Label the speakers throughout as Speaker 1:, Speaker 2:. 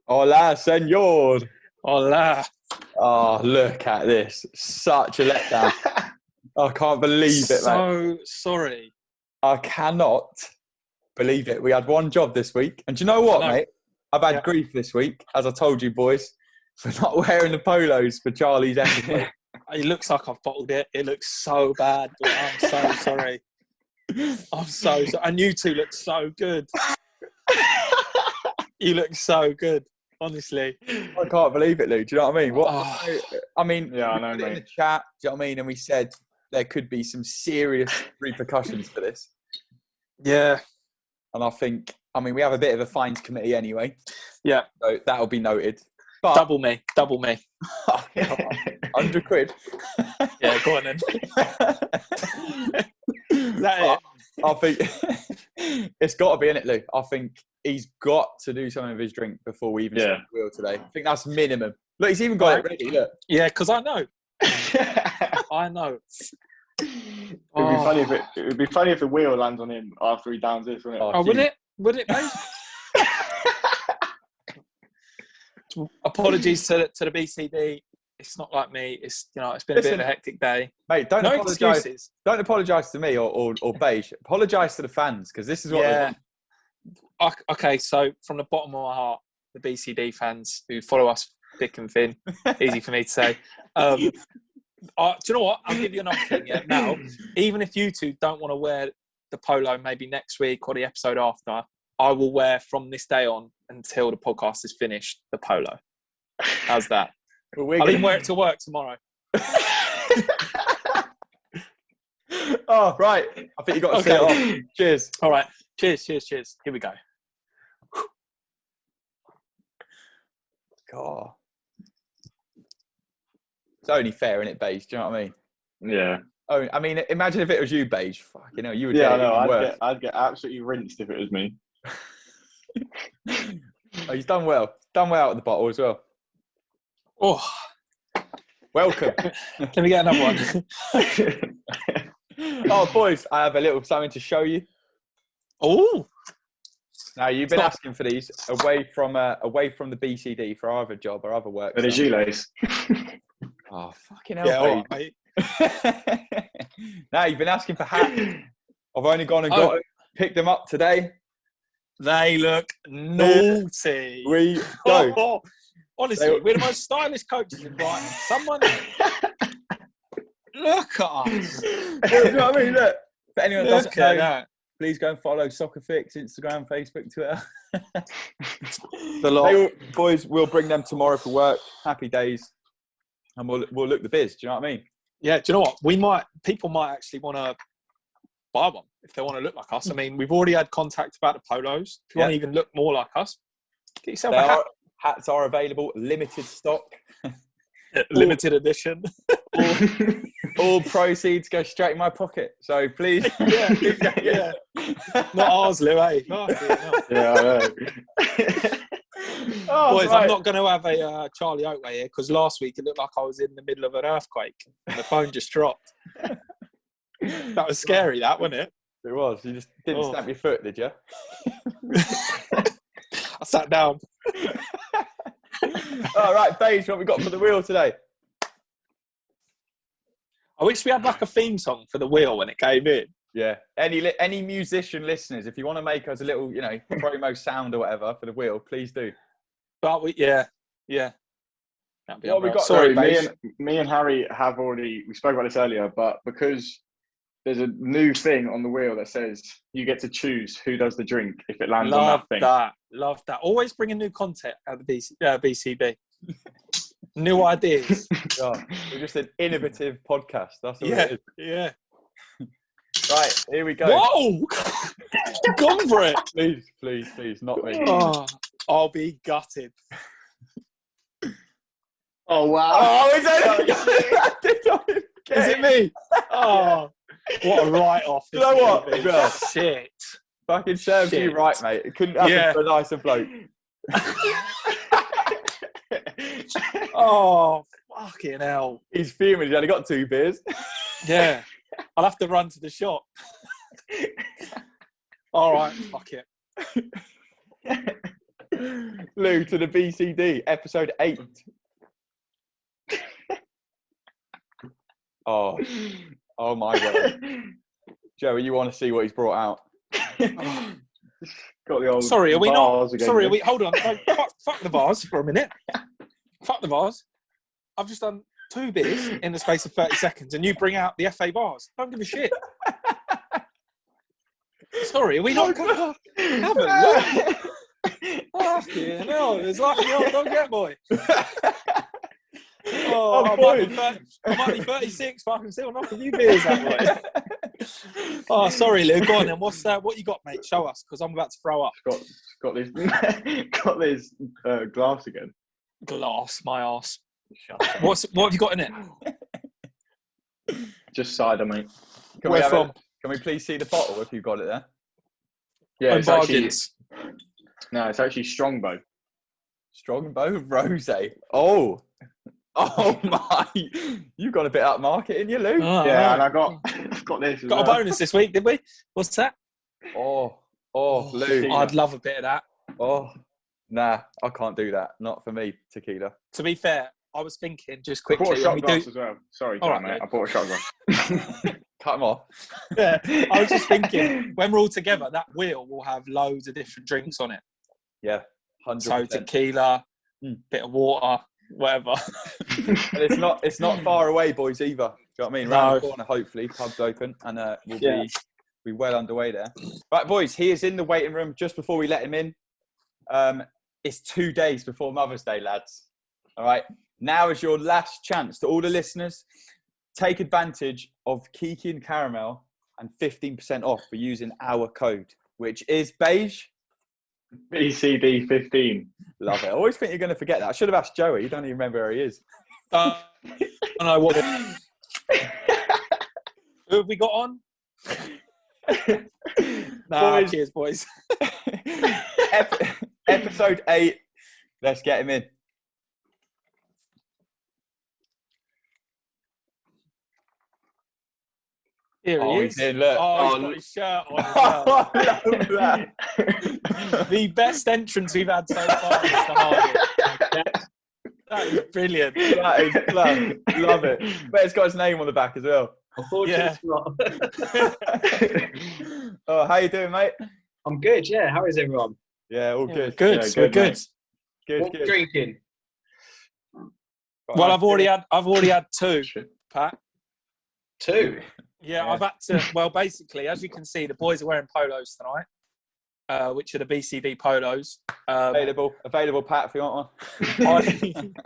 Speaker 1: Hola, senor.
Speaker 2: Hola.
Speaker 1: Oh, look at this. Such a letdown. I can't believe it, mate.
Speaker 2: So sorry.
Speaker 1: I cannot believe it. We had one job this week. And do you know what, mate? I've had grief this week, as I told you, boys, for not wearing the polos for Charlie's episode.
Speaker 2: It looks like I've bottled it. It looks so bad, but I'm so sorry. I'm so sorry. And you two look so good. You look so good, honestly.
Speaker 1: I can't believe it, Lou. Do you know what I mean?
Speaker 2: Yeah,
Speaker 1: I know, mate. In the chat, do you know what I mean? And we said there could be some serious repercussions for this.
Speaker 2: Yeah.
Speaker 1: And I think, we have a bit of a fines committee anyway.
Speaker 2: Yeah.
Speaker 1: So that'll be noted. But,
Speaker 2: double me.
Speaker 1: 100 quid.
Speaker 2: Yeah, go on then. Is that it?
Speaker 1: I think it's got to be in it, Lou. I think he's got to do something with his drink before we even start the wheel today. I think that's minimum. Look, he's even got it ready. Look.
Speaker 2: Yeah, because I know. I know.
Speaker 3: It would be funny if the wheel lands on him after he downs this, wouldn't it?
Speaker 2: Would it? Would it, mate? Apologies to the BCD. It's not like me. It's it's been a bit of a hectic day.
Speaker 1: Mate, don't apologise.
Speaker 2: Excuses.
Speaker 1: Don't apologise to me or Beige. Apologise to the fans because this is what.
Speaker 2: Yeah. Okay, so from the bottom of my heart, the BCD fans who follow us thick and thin, easy for me to say. Do you know what? I'll give you an option. Yeah, now, even if you two don't want to wear the polo, maybe next week or the episode after, I will wear from this day on until the podcast is finished the polo. How's that?
Speaker 1: Well,
Speaker 2: I'll even wear it to work tomorrow.
Speaker 1: Oh, right. I think you got to set it off. Cheers.
Speaker 2: All right. Cheers. Here we go.
Speaker 1: God. It's only fair, isn't it, Beige? Do you know what I mean?
Speaker 3: Yeah.
Speaker 1: Oh, imagine if it was you, Beige. Fucking hell, you would
Speaker 3: get
Speaker 1: it even worse.
Speaker 3: I'd get absolutely rinsed if it was me.
Speaker 1: Oh, he's done well. Done well at the bottle as well.
Speaker 2: Oh,
Speaker 1: welcome.
Speaker 2: Let me get another one.
Speaker 1: Oh, boys, I have a little something to show you.
Speaker 2: Oh.
Speaker 1: Now you've been asking for these away from the BCD for our other job or other work.
Speaker 3: And a shoelace.
Speaker 1: Oh, fucking hell,
Speaker 2: yeah, all right, mate.
Speaker 1: Now you've been asking for hats. I've only gone and picked them up today.
Speaker 2: They look naughty.
Speaker 1: We go.
Speaker 2: Honestly, we're the most stylish coaches in Brighton. Someone look at us.
Speaker 1: You know what I mean? Look. For anyone that doesn't know that, please go and follow Soccerfix, Instagram, Facebook, Twitter.
Speaker 2: The lot.
Speaker 1: Boys, we'll bring them tomorrow for work. Happy days. And we'll look the biz. Do you know what I mean?
Speaker 2: Yeah, do you know what? People might actually want to buy one if they want to look like us. I mean, we've already had contact about the polos. If you want to even look more like us, get yourself a hat.
Speaker 1: Hats are available, limited stock.
Speaker 2: Limited edition.
Speaker 1: All proceeds go straight in my pocket. So please.
Speaker 2: Yeah. Not ours, Lou, eh?
Speaker 3: Yeah, I know.
Speaker 2: Boys, right. I'm not going to have a Charlie Oakway here because last week it looked like I was in the middle of an earthquake and the phone just dropped. That was scary, that, wasn't it?
Speaker 1: It was. You just didn't stamp your foot, did you?
Speaker 2: I sat down.
Speaker 1: All right, Beige, what we got for the wheel today?
Speaker 2: I wish we had like a theme song for the wheel when it came in.
Speaker 1: Yeah. Any musician listeners, if you want to make us a little, promo sound or whatever for the wheel, please do.
Speaker 2: But yeah.
Speaker 1: What we got?
Speaker 3: Sorry, me and Harry have already. We spoke about this earlier, but because there's a new thing on the wheel that says you get to choose who does the drink if it lands on that thing.
Speaker 2: Love that. Always bringing new content at the BCB. New ideas.
Speaker 1: Yeah, we're just an innovative podcast. That's what it is.
Speaker 2: Yeah.
Speaker 1: Right, here we go.
Speaker 2: Whoa! Gone for it.
Speaker 1: Please, not me.
Speaker 2: Oh, I'll be gutted.
Speaker 3: Oh, wow.
Speaker 1: Oh, is
Speaker 2: it me? Oh, what a write-off.
Speaker 1: You know what? Well,
Speaker 2: shit.
Speaker 1: Fucking serves you right, mate. It couldn't happen for a nicer bloke.
Speaker 2: Oh, fucking hell.
Speaker 1: He's fuming. He's only got 2 beers.
Speaker 2: Yeah. I'll have to run to the shop. All right, fuck it.
Speaker 1: Lou, to the BCD, episode 8. Oh my God. Joey, you want to see what he's brought out?
Speaker 3: Got the old
Speaker 2: Sorry, are we not?
Speaker 3: again,
Speaker 2: Sorry, are we? Hold on. No, fuck the bars for a minute. Fuck the bars. I've just done 2 beers in the space of 30 seconds, and you bring out the FA bars. Don't give a shit. Sorry, are we not? Have a look. Fucking hell, there's like the old dog yet, boy. I might be 36, but I can still knock a few beers out, boy. Oh, sorry, Lou. Go on then. What you got, mate? Show us, because I'm about to throw up.
Speaker 3: Got this glass again.
Speaker 2: Glass, my arse. What have you got in it?
Speaker 3: Just cider, mate.
Speaker 2: Where from?
Speaker 1: Can we please see the bottle if you've got it there?
Speaker 3: Yeah, it's actually,
Speaker 2: Bargains.
Speaker 3: no, it's actually Strongbow.
Speaker 1: Strongbow Rosé. Oh my! You got a bit upmarket in you, Lou.
Speaker 2: Oh,
Speaker 3: Yeah,
Speaker 2: right.
Speaker 3: and I've got this.
Speaker 2: Got a bonus this week, did we? What's that?
Speaker 1: Oh, Lou.
Speaker 2: I'd love a bit of that.
Speaker 1: Oh, nah, I can't do that. Not for me, tequila.
Speaker 2: To be fair, I was thinking just
Speaker 3: I bought
Speaker 2: quickly.
Speaker 3: a shot glass as well. Sorry,
Speaker 2: All right,
Speaker 3: mate.
Speaker 2: mate.
Speaker 3: I bought a shot glass.
Speaker 1: Cut them off.
Speaker 2: Yeah, I was just thinking when we're all together, that wheel will have loads of different drinks on it.
Speaker 1: Yeah, 100%.
Speaker 2: So tequila, bit of water, whatever.
Speaker 1: And it's not far away, boys, either. Do you know what I mean? Round the corner, hopefully, pub's open, and we'll be well underway there. Right, boys, he is in the waiting room just before we let him in. It's 2 days before Mother's Day, lads. All right, now is your last chance to all the listeners. Take advantage of Kiki and Caramel and 15% off for using our code, which is beige.
Speaker 3: BCD 15.
Speaker 1: Love it. I always think you're going to forget that. I should have asked Joey. You don't even remember where he is.
Speaker 2: I don't know what. Who have we got on?
Speaker 1: Boys.
Speaker 2: Cheers, boys.
Speaker 1: Episode 8. Let's get him in.
Speaker 2: Here he is.
Speaker 1: He's in, look.
Speaker 2: He's got his shirt on as well.
Speaker 1: I love that.
Speaker 2: The best entrance we've had so far, Mr. Hardy. That is brilliant.
Speaker 1: That is class. Love it. But it's got his name on the back as well.
Speaker 4: Unfortunately,
Speaker 1: it's not. Oh, how you doing, mate?
Speaker 4: I'm good. Yeah, how is everyone?
Speaker 1: Yeah, all good.
Speaker 2: Good.
Speaker 3: Yeah,
Speaker 2: We're good.
Speaker 1: Good,
Speaker 4: What
Speaker 1: good.
Speaker 4: drinking?
Speaker 2: Well, I've already had 2, Pat.
Speaker 4: 2.
Speaker 2: Yeah, I've had to. Well, basically, as you can see, the boys are wearing polos tonight, which are the BCD polos.
Speaker 1: Available, Pat, if you want one.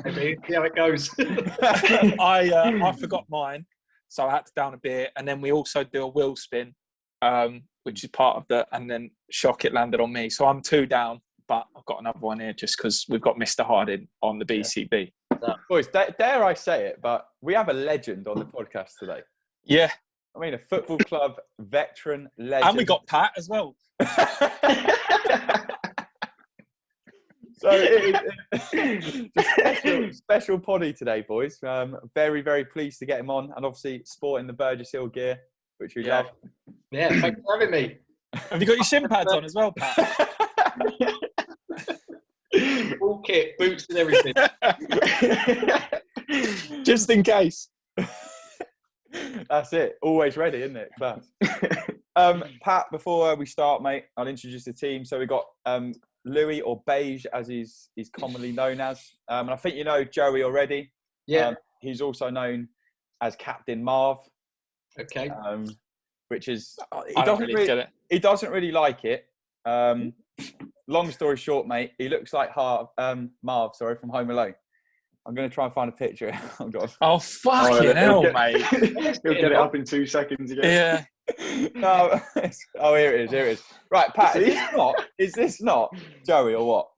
Speaker 4: Maybe see how it goes.
Speaker 2: I forgot mine, so I had to down a beer, and then we also do a wheel spin, which is part of the. And then shock, it landed on me, so I'm 2 down. But I've got another one here just because we've got Mr. Harding on the BCB.
Speaker 1: Yeah. Boys, dare I say it, but we have a legend on the podcast today.
Speaker 2: Yeah.
Speaker 1: I mean, a football club veteran legend.
Speaker 2: And we got Pat as well.
Speaker 1: So it is a special poddy today, boys. Very, very pleased to get him on. And obviously sporting the Burgess Hill gear, which we love.
Speaker 4: Yeah, thanks for having me.
Speaker 2: Have you got your shin pads on as well, Pat?
Speaker 4: Full kit, boots and everything.
Speaker 2: Just in case.
Speaker 1: That's it. Always ready, isn't it? Class. Pat, before we start, mate, I'll introduce the team. So we've got Louis, or Beige, as he's commonly known as. And I think you know Joey already.
Speaker 4: Yeah.
Speaker 1: He's also known as Captain Marv.
Speaker 4: Okay.
Speaker 1: Which is...
Speaker 2: I don't really get it.
Speaker 1: He doesn't really like it. Long story short, mate, he looks like Marv, from Home Alone. I'm going to try and find a picture.
Speaker 2: Oh, fucking hell, mate.
Speaker 3: He'll get it up in 2 seconds again.
Speaker 2: Yeah.
Speaker 1: No. Oh, here it is. Right, Pat, is this not Joey or what?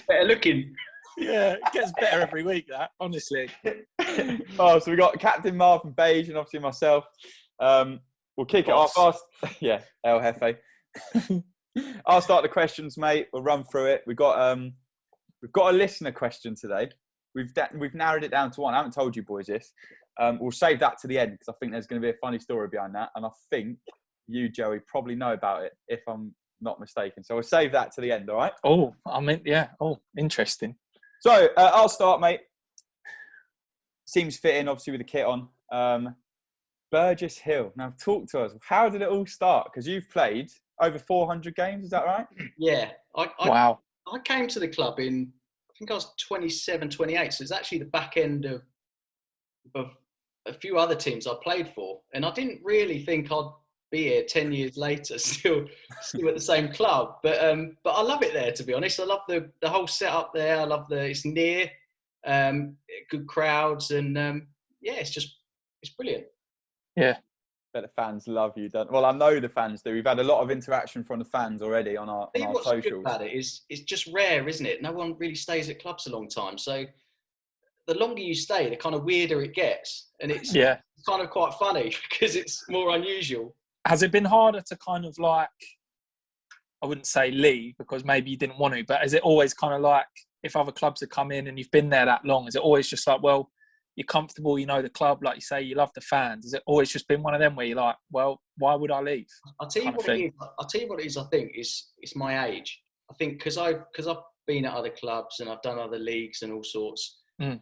Speaker 4: Better looking.
Speaker 2: Yeah, it gets better every week, that, honestly.
Speaker 1: Oh, so we got Captain Marv and Beige and obviously myself. We'll kick it off. El Jefe. I'll start the questions, mate. We'll run through it. We've got a listener question today. We've narrowed it down to one. I haven't told you boys this. We'll save that to the end because I think there's going to be a funny story behind that. And I think you, Joey, probably know about it if I'm not mistaken. So we'll save that to the end, all right?
Speaker 2: Oh, I mean, yeah. Oh, interesting.
Speaker 1: So I'll start, mate. Seems fitting, obviously, with the kit on. Burgess Hill. Now, talk to us. How did it all start? Because you've played over 400 games, is that right?
Speaker 4: Yeah.
Speaker 2: Wow.
Speaker 4: I came to the club in, I think I was 27, 28. So it's actually the back end of a few other teams I played for. And I didn't really think I'd be here 10 years later, still at the same club. But I love it there, to be honest. I love the whole setup there. I love it's near, good crowds. And yeah, it's brilliant.
Speaker 2: Yeah.
Speaker 1: But the fans love you, don't? Well, I know the fans do. We've had a lot of interaction from the fans already on our
Speaker 4: What's
Speaker 1: socials.
Speaker 4: good about it is it's just rare, isn't it? No one really stays at clubs a long time. So the longer you stay, the kind of weirder it gets. And it's kind of quite funny because it's more unusual.
Speaker 2: Has it been harder to kind of like, I wouldn't say leave because maybe you didn't want to, but is it always kind of like if other clubs have come in and you've been there that long, is it always just like, well, you're comfortable, you know the club, like you say, you love the fans. Has it always just been one of them where you're like, well, why would I leave?
Speaker 4: I'll tell you what it is. I think it's my age. I think because I've been at other clubs and I've done other leagues and all sorts. I'm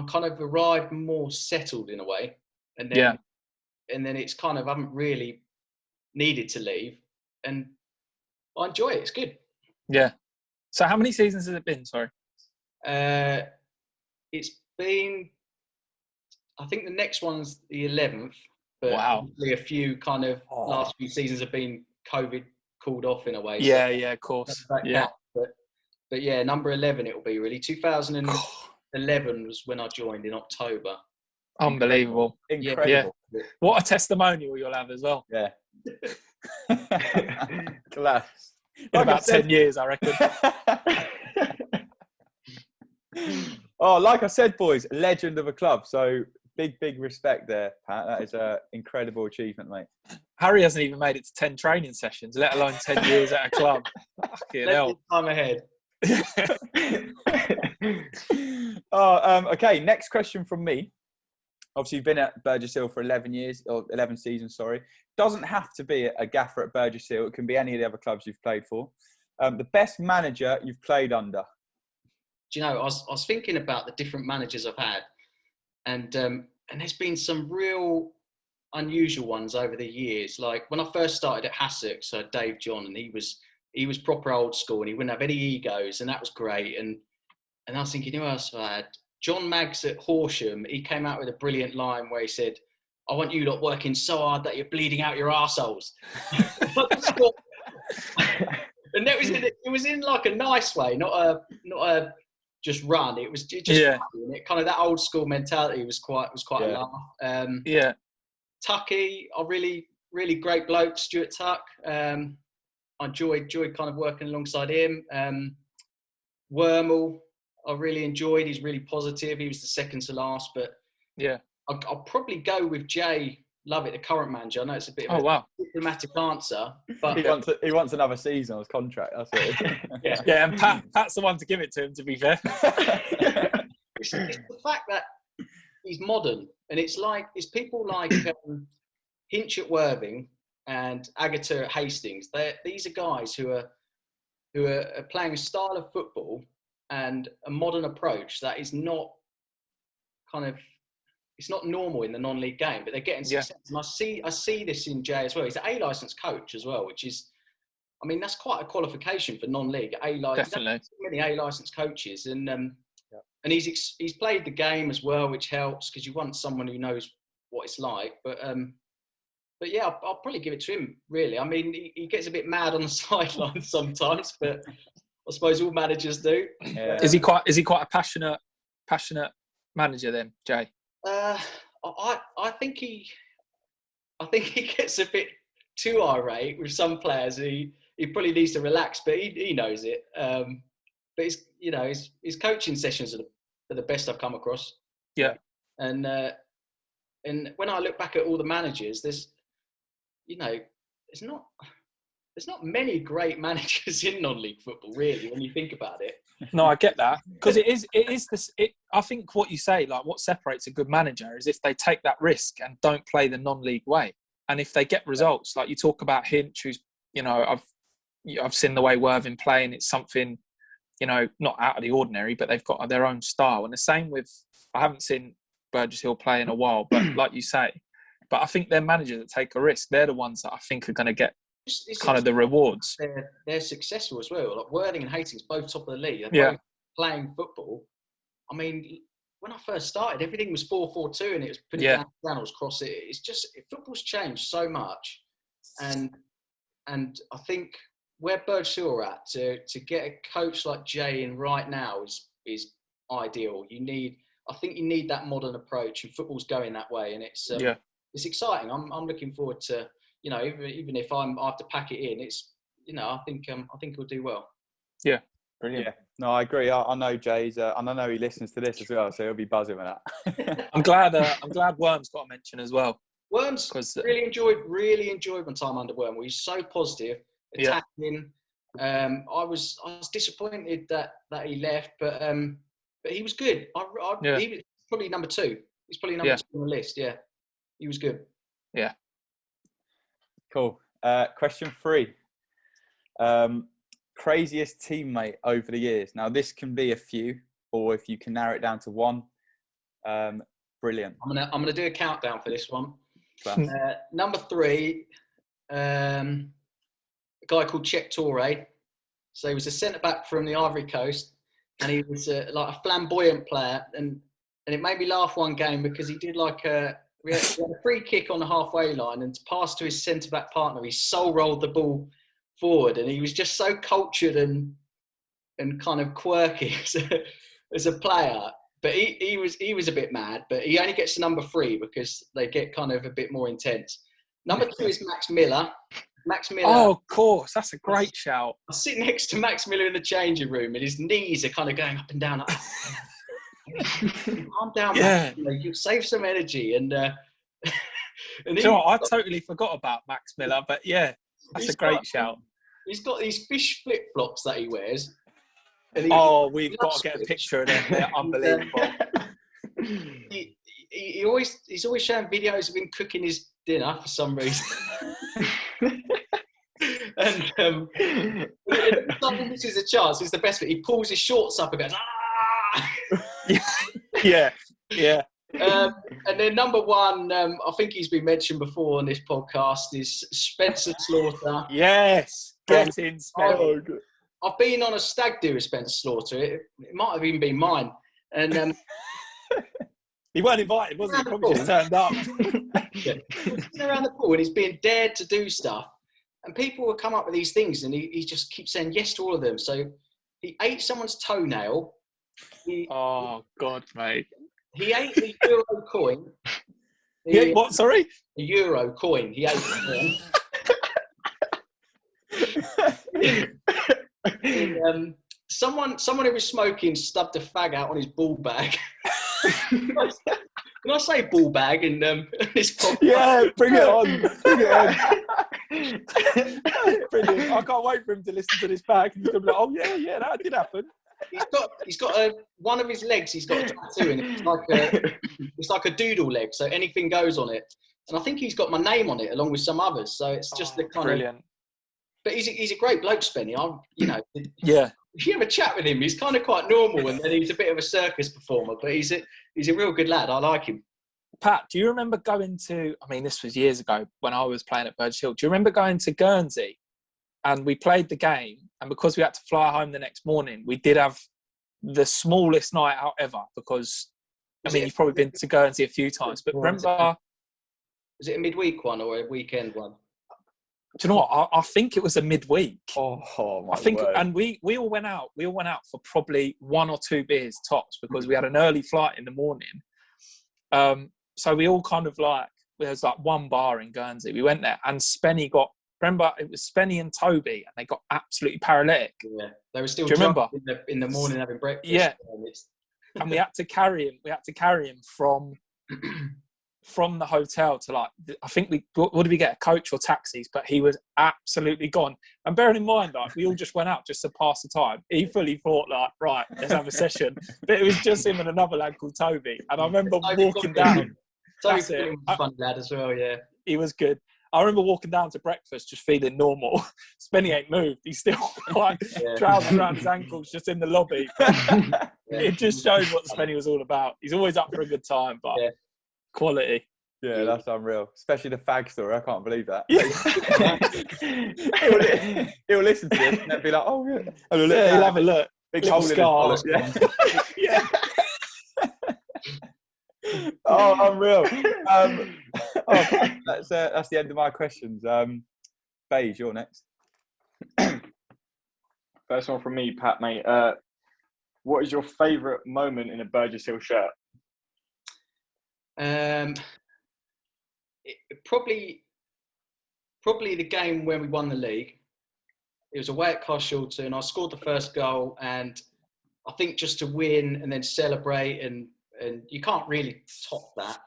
Speaker 4: kind of arrived more settled in a way, and then it's kind of I haven't really needed to leave, and I enjoy it. It's good.
Speaker 2: Yeah. So how many seasons has it been? Sorry.
Speaker 4: It's been, I think the next one's the 11th, but
Speaker 2: wow.
Speaker 4: A few kind of last few seasons have been COVID called off in a way.
Speaker 2: Yeah, of course. Yeah.
Speaker 4: But yeah, number 11 it will be really. 2011 was when I joined in October.
Speaker 2: Unbelievable.
Speaker 1: Incredible.
Speaker 2: Yeah. What a testimonial you'll have as well.
Speaker 1: Yeah. Class.
Speaker 2: In about 10 years, I reckon.
Speaker 1: Oh, like I said, boys, legend of a club. So big respect there, Pat. That is an incredible achievement, mate.
Speaker 2: Harry hasn't even made it to 10 training sessions, let alone 10 years at a club. Fucking hell.
Speaker 4: Time ahead.
Speaker 1: Okay, next question from me. Obviously, you've been at Burgess Hill for 11 years, or 11 seasons, sorry. Doesn't have to be a gaffer at Burgess Hill. It can be any of the other clubs you've played for. The best manager you've played under?
Speaker 4: Do you know, I was thinking about the different managers I've had, and there's been some real unusual ones over the years. Like when I first started at Hassocks, so Dave John, and he was proper old school, and he wouldn't have any egos, and that was great. And I was thinking, who else have I had? John Maggs at Horsham, he came out with a brilliant line where he said, "I want you lot working so hard that you're bleeding out your arseholes." And it was in like a nice way, not a just run. It was just funny, and it kind of that old school mentality was quite a laugh. Tucky, a really great bloke, Stuart Tuck. I enjoyed kind of working alongside him. Wormel, I really enjoyed. He's really positive. He was the second to last, but I'll probably go with Jay Lovett, the current manager. I know it's a bit of a diplomatic answer, but
Speaker 1: he wants another season on his contract. That's it.
Speaker 2: Yeah, and Pat's the one to give it to him. To be fair,
Speaker 4: it's the fact that he's modern, and it's people like Hinch at Worthing and Agata at Hastings. These are guys who are playing a style of football and a modern approach that is not it's not normal in the non-league game, but they're getting success. And I see this in Jay as well. He's an A licensed coach as well, which is, I mean, that's quite a qualification for non-league.
Speaker 2: Definitely.
Speaker 4: Many A licensed coaches, and he's played the game as well, which helps because you want someone who knows what it's like. But yeah, I'll probably give it to him. Really, I mean, he gets a bit mad on the sidelines sometimes, but I suppose all managers do.
Speaker 1: Yeah.
Speaker 2: Is he quite a passionate manager then, Jay?
Speaker 4: I think he gets a bit too irate with some players. He probably needs to relax, but he knows it. But his coaching sessions are the best I've come across.
Speaker 2: Yeah.
Speaker 4: And when I look back at all the managers, there's not many great managers in non-league football, really, when you think about it.
Speaker 2: No, I get that, because it is this. I think what you say, like what separates a good manager, is if they take that risk and don't play the non-league way, and if they get results. Like you talk about Hinch, who's I've I've seen the way Worthing playing. It's something, not out of the ordinary, but they've got their own style. And the same with, I haven't seen Burgess Hill play in a while, but like you say, but I think they're managers that take a risk. They're the ones that I think are going to get kind of the rewards.
Speaker 4: They're successful as well. Like Worthing and Hastings, both top of the league. They're both playing football. I mean, when I first started, everything was 4-4-2 and it was putting down channels, cross it. It's just, football's changed so much. And I think where Burgess Hill are at, to get a coach like Jay in right now is ideal. I think you need that modern approach, and football's going that way. And it's exciting. I'm looking forward to, even if I have to pack it in, it's, I think he'll do well.
Speaker 2: Yeah. Brilliant.
Speaker 1: Yeah, no, I agree. I know Jay's, and I know he listens to this as well, so he'll be buzzing with that.
Speaker 2: I'm glad Worms got a mention as well.
Speaker 4: Worms, really enjoyed my time under Worm. He's so positive, attacking. I was disappointed that he left, but he was good. He was probably number 2. He's probably number 2 on the list. Yeah, he was good.
Speaker 2: Yeah.
Speaker 1: Cool. Question 3. Craziest teammate over the years. Now, this can be a few, or if you can narrow it down to one, brilliant.
Speaker 4: I'm gonna do a countdown for this one. Number 3, a guy called Czech Toure. So he was a centre back from the Ivory Coast, and he was like a flamboyant player. And it made me laugh one game because he did we had a free kick on the halfway line, and to pass to his centre back partner, he soul rolled the ball forward, and he was just so cultured and kind of quirky as a player. But he was a bit mad, but he only gets to number 3 because they get kind of a bit more intense. Number 2 is Max Miller. Max Miller.
Speaker 2: Oh, of course, that's a great shout.
Speaker 4: I sit next to Max Miller in the changing room, and his knees are kind of going up and down. Calm down, Max. You save some energy, and
Speaker 2: I totally forgot about Max Miller, but that's a great shout.
Speaker 4: He's got these fish flip-flops that he wears.
Speaker 2: We've got to get a picture of them. They're unbelievable.
Speaker 4: He's always showing videos of him cooking his dinner for some reason. And this is a chance. It's the best bit. He pulls his shorts up and goes, ah!
Speaker 2: Yeah.
Speaker 4: And then number 1, I think he's been mentioned before on this podcast, is Spencer Slaughter.
Speaker 2: Yes, get in, Spencer.
Speaker 4: I've been on a stag do with Spencer Slaughter. It might have even been mine. And
Speaker 2: he weren't invited, was he? He probably just turned up.
Speaker 4: He's been around the pool and he's being dared to do stuff. And people will come up with these things, and he just keeps saying yes to all of them. So he ate someone's toenail.
Speaker 2: Oh, God, mate.
Speaker 4: He ate the euro coin.
Speaker 2: He ate what, sorry?
Speaker 4: The euro coin. He ate it. Someone who was smoking stubbed a fag out on his ball bag. Can I say ball bag in this podcast?
Speaker 2: Yeah, bring it on. Brilliant. I can't wait for him to listen to this back. He's going to be like, oh, yeah, that did happen.
Speaker 4: He's got one of his legs. He's got a tattoo in it. It's like a doodle leg, so anything goes on it. And I think he's got my name on it along with some others. So it's just the kind
Speaker 2: brilliant.
Speaker 4: But he's a great bloke, Spenny.
Speaker 2: Yeah.
Speaker 4: If you have a chat with him, he's kind of quite normal, and then he's a bit of a circus performer. But he's a real good lad. I like him.
Speaker 2: Pat, do you remember going to? I mean, this was years ago when I was playing at Burgess Hill. Do you remember going to Guernsey? And we played the game, and because we had to fly home the next morning, we did have the smallest night out ever. Because you've probably been to Guernsey a few times, but remember?
Speaker 4: Was it a midweek one or a weekend one?
Speaker 2: Do you know what? I think it was a midweek.
Speaker 1: Oh my
Speaker 2: word. And we all went out. We all went out for probably 1 or 2 beers tops because we had an early flight in the morning. So we all kind of there was one bar in Guernsey. We went there, and Spenny got. Remember, it was Spenny and Toby, and they got absolutely paralytic.
Speaker 4: Yeah, they were still.
Speaker 2: Do you remember
Speaker 4: in the morning having breakfast?
Speaker 2: Yeah, and we had to carry him. We had to carry him from the hotel to I think what did we get, a coach or taxis? But he was absolutely gone. And bearing in mind, we all just went out just to pass the time. He fully thought right, let's have a session. But it was just him and another lad called Toby. And I remember walking down.
Speaker 4: Toby was a fun lad as well. Yeah,
Speaker 2: he was good. I remember walking down to breakfast just feeling normal. Spenny ain't moved. He's still like trousers around his ankles just in the lobby. It just showed what Spenny was all about. He's always up for a good time, but quality.
Speaker 1: Yeah, that's unreal. Especially the fag story. I can't believe that. He'll listen to this and then be like, oh, yeah.
Speaker 2: He'll have a look.
Speaker 1: Big hole in his collar.
Speaker 2: Yeah.
Speaker 1: Oh, unreal. That's the end of my questions. Beige, you're next.
Speaker 3: First one from me, Pat, mate. What is your favourite moment in a Burgess Hill shirt?
Speaker 4: Probably the game when we won the league. It was away at Carshalton. I scored the first goal, and I think just to win and then celebrate, and you can't really top that.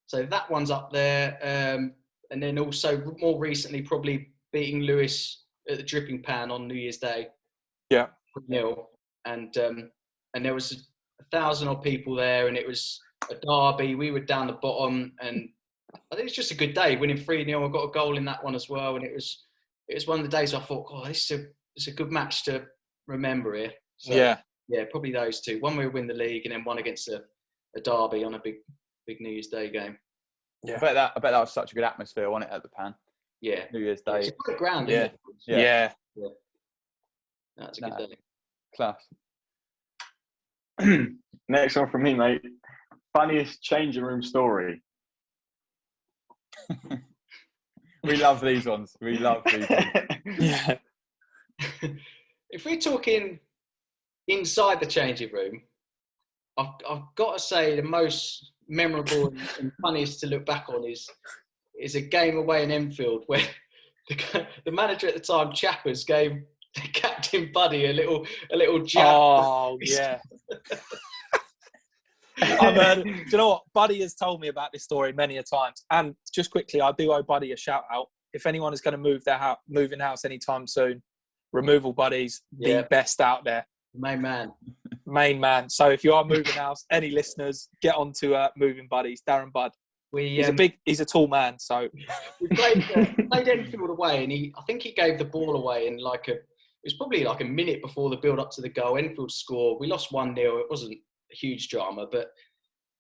Speaker 4: So that one's up there. And then also more recently, probably beating Lewis at the Dripping Pan on New Year's Day.
Speaker 2: Yeah.
Speaker 4: 0. And there was 1,000 odd people there, and it was a derby. We were down the bottom, and I think it's just a good day. Winning 3-0, I got a goal in that one as well, and it was one of the days I thought, oh, this is a good match to remember here. So, yeah, probably those two. One where we win the league, and then one against a derby on a big New Year's Day game.
Speaker 1: Yeah, I bet that was such a good atmosphere, wasn't it, at the Pan?
Speaker 4: Yeah,
Speaker 1: New Year's Day.
Speaker 4: It's a good ground.
Speaker 2: Yeah.
Speaker 4: Isn't it? Yeah. That's a good day.
Speaker 1: Class.
Speaker 3: Next one from me, mate. Funniest changing room story.
Speaker 1: We love these ones.
Speaker 2: Yeah.
Speaker 4: If we're talking inside the changing room, I've got to say the most memorable and funniest to look back on is a game away in Enfield where the manager at the time, Chappers, gave Captain Buddy a little jab.
Speaker 2: Oh yeah. Do you know what? Buddy has told me about this story many a times. And just quickly, I do owe Buddy a shout out. If anyone is going to move in house anytime soon, Removal Buddy's the best out there.
Speaker 4: Main man. So if you are moving house, any listeners, get on to Moving Buddies. Darren Budd. He's a tall man. So we played Enfield away, and I think he gave the ball away in it was probably like a minute before the build up to the goal. Enfield scored. We lost 1-0. It wasn't a huge drama, but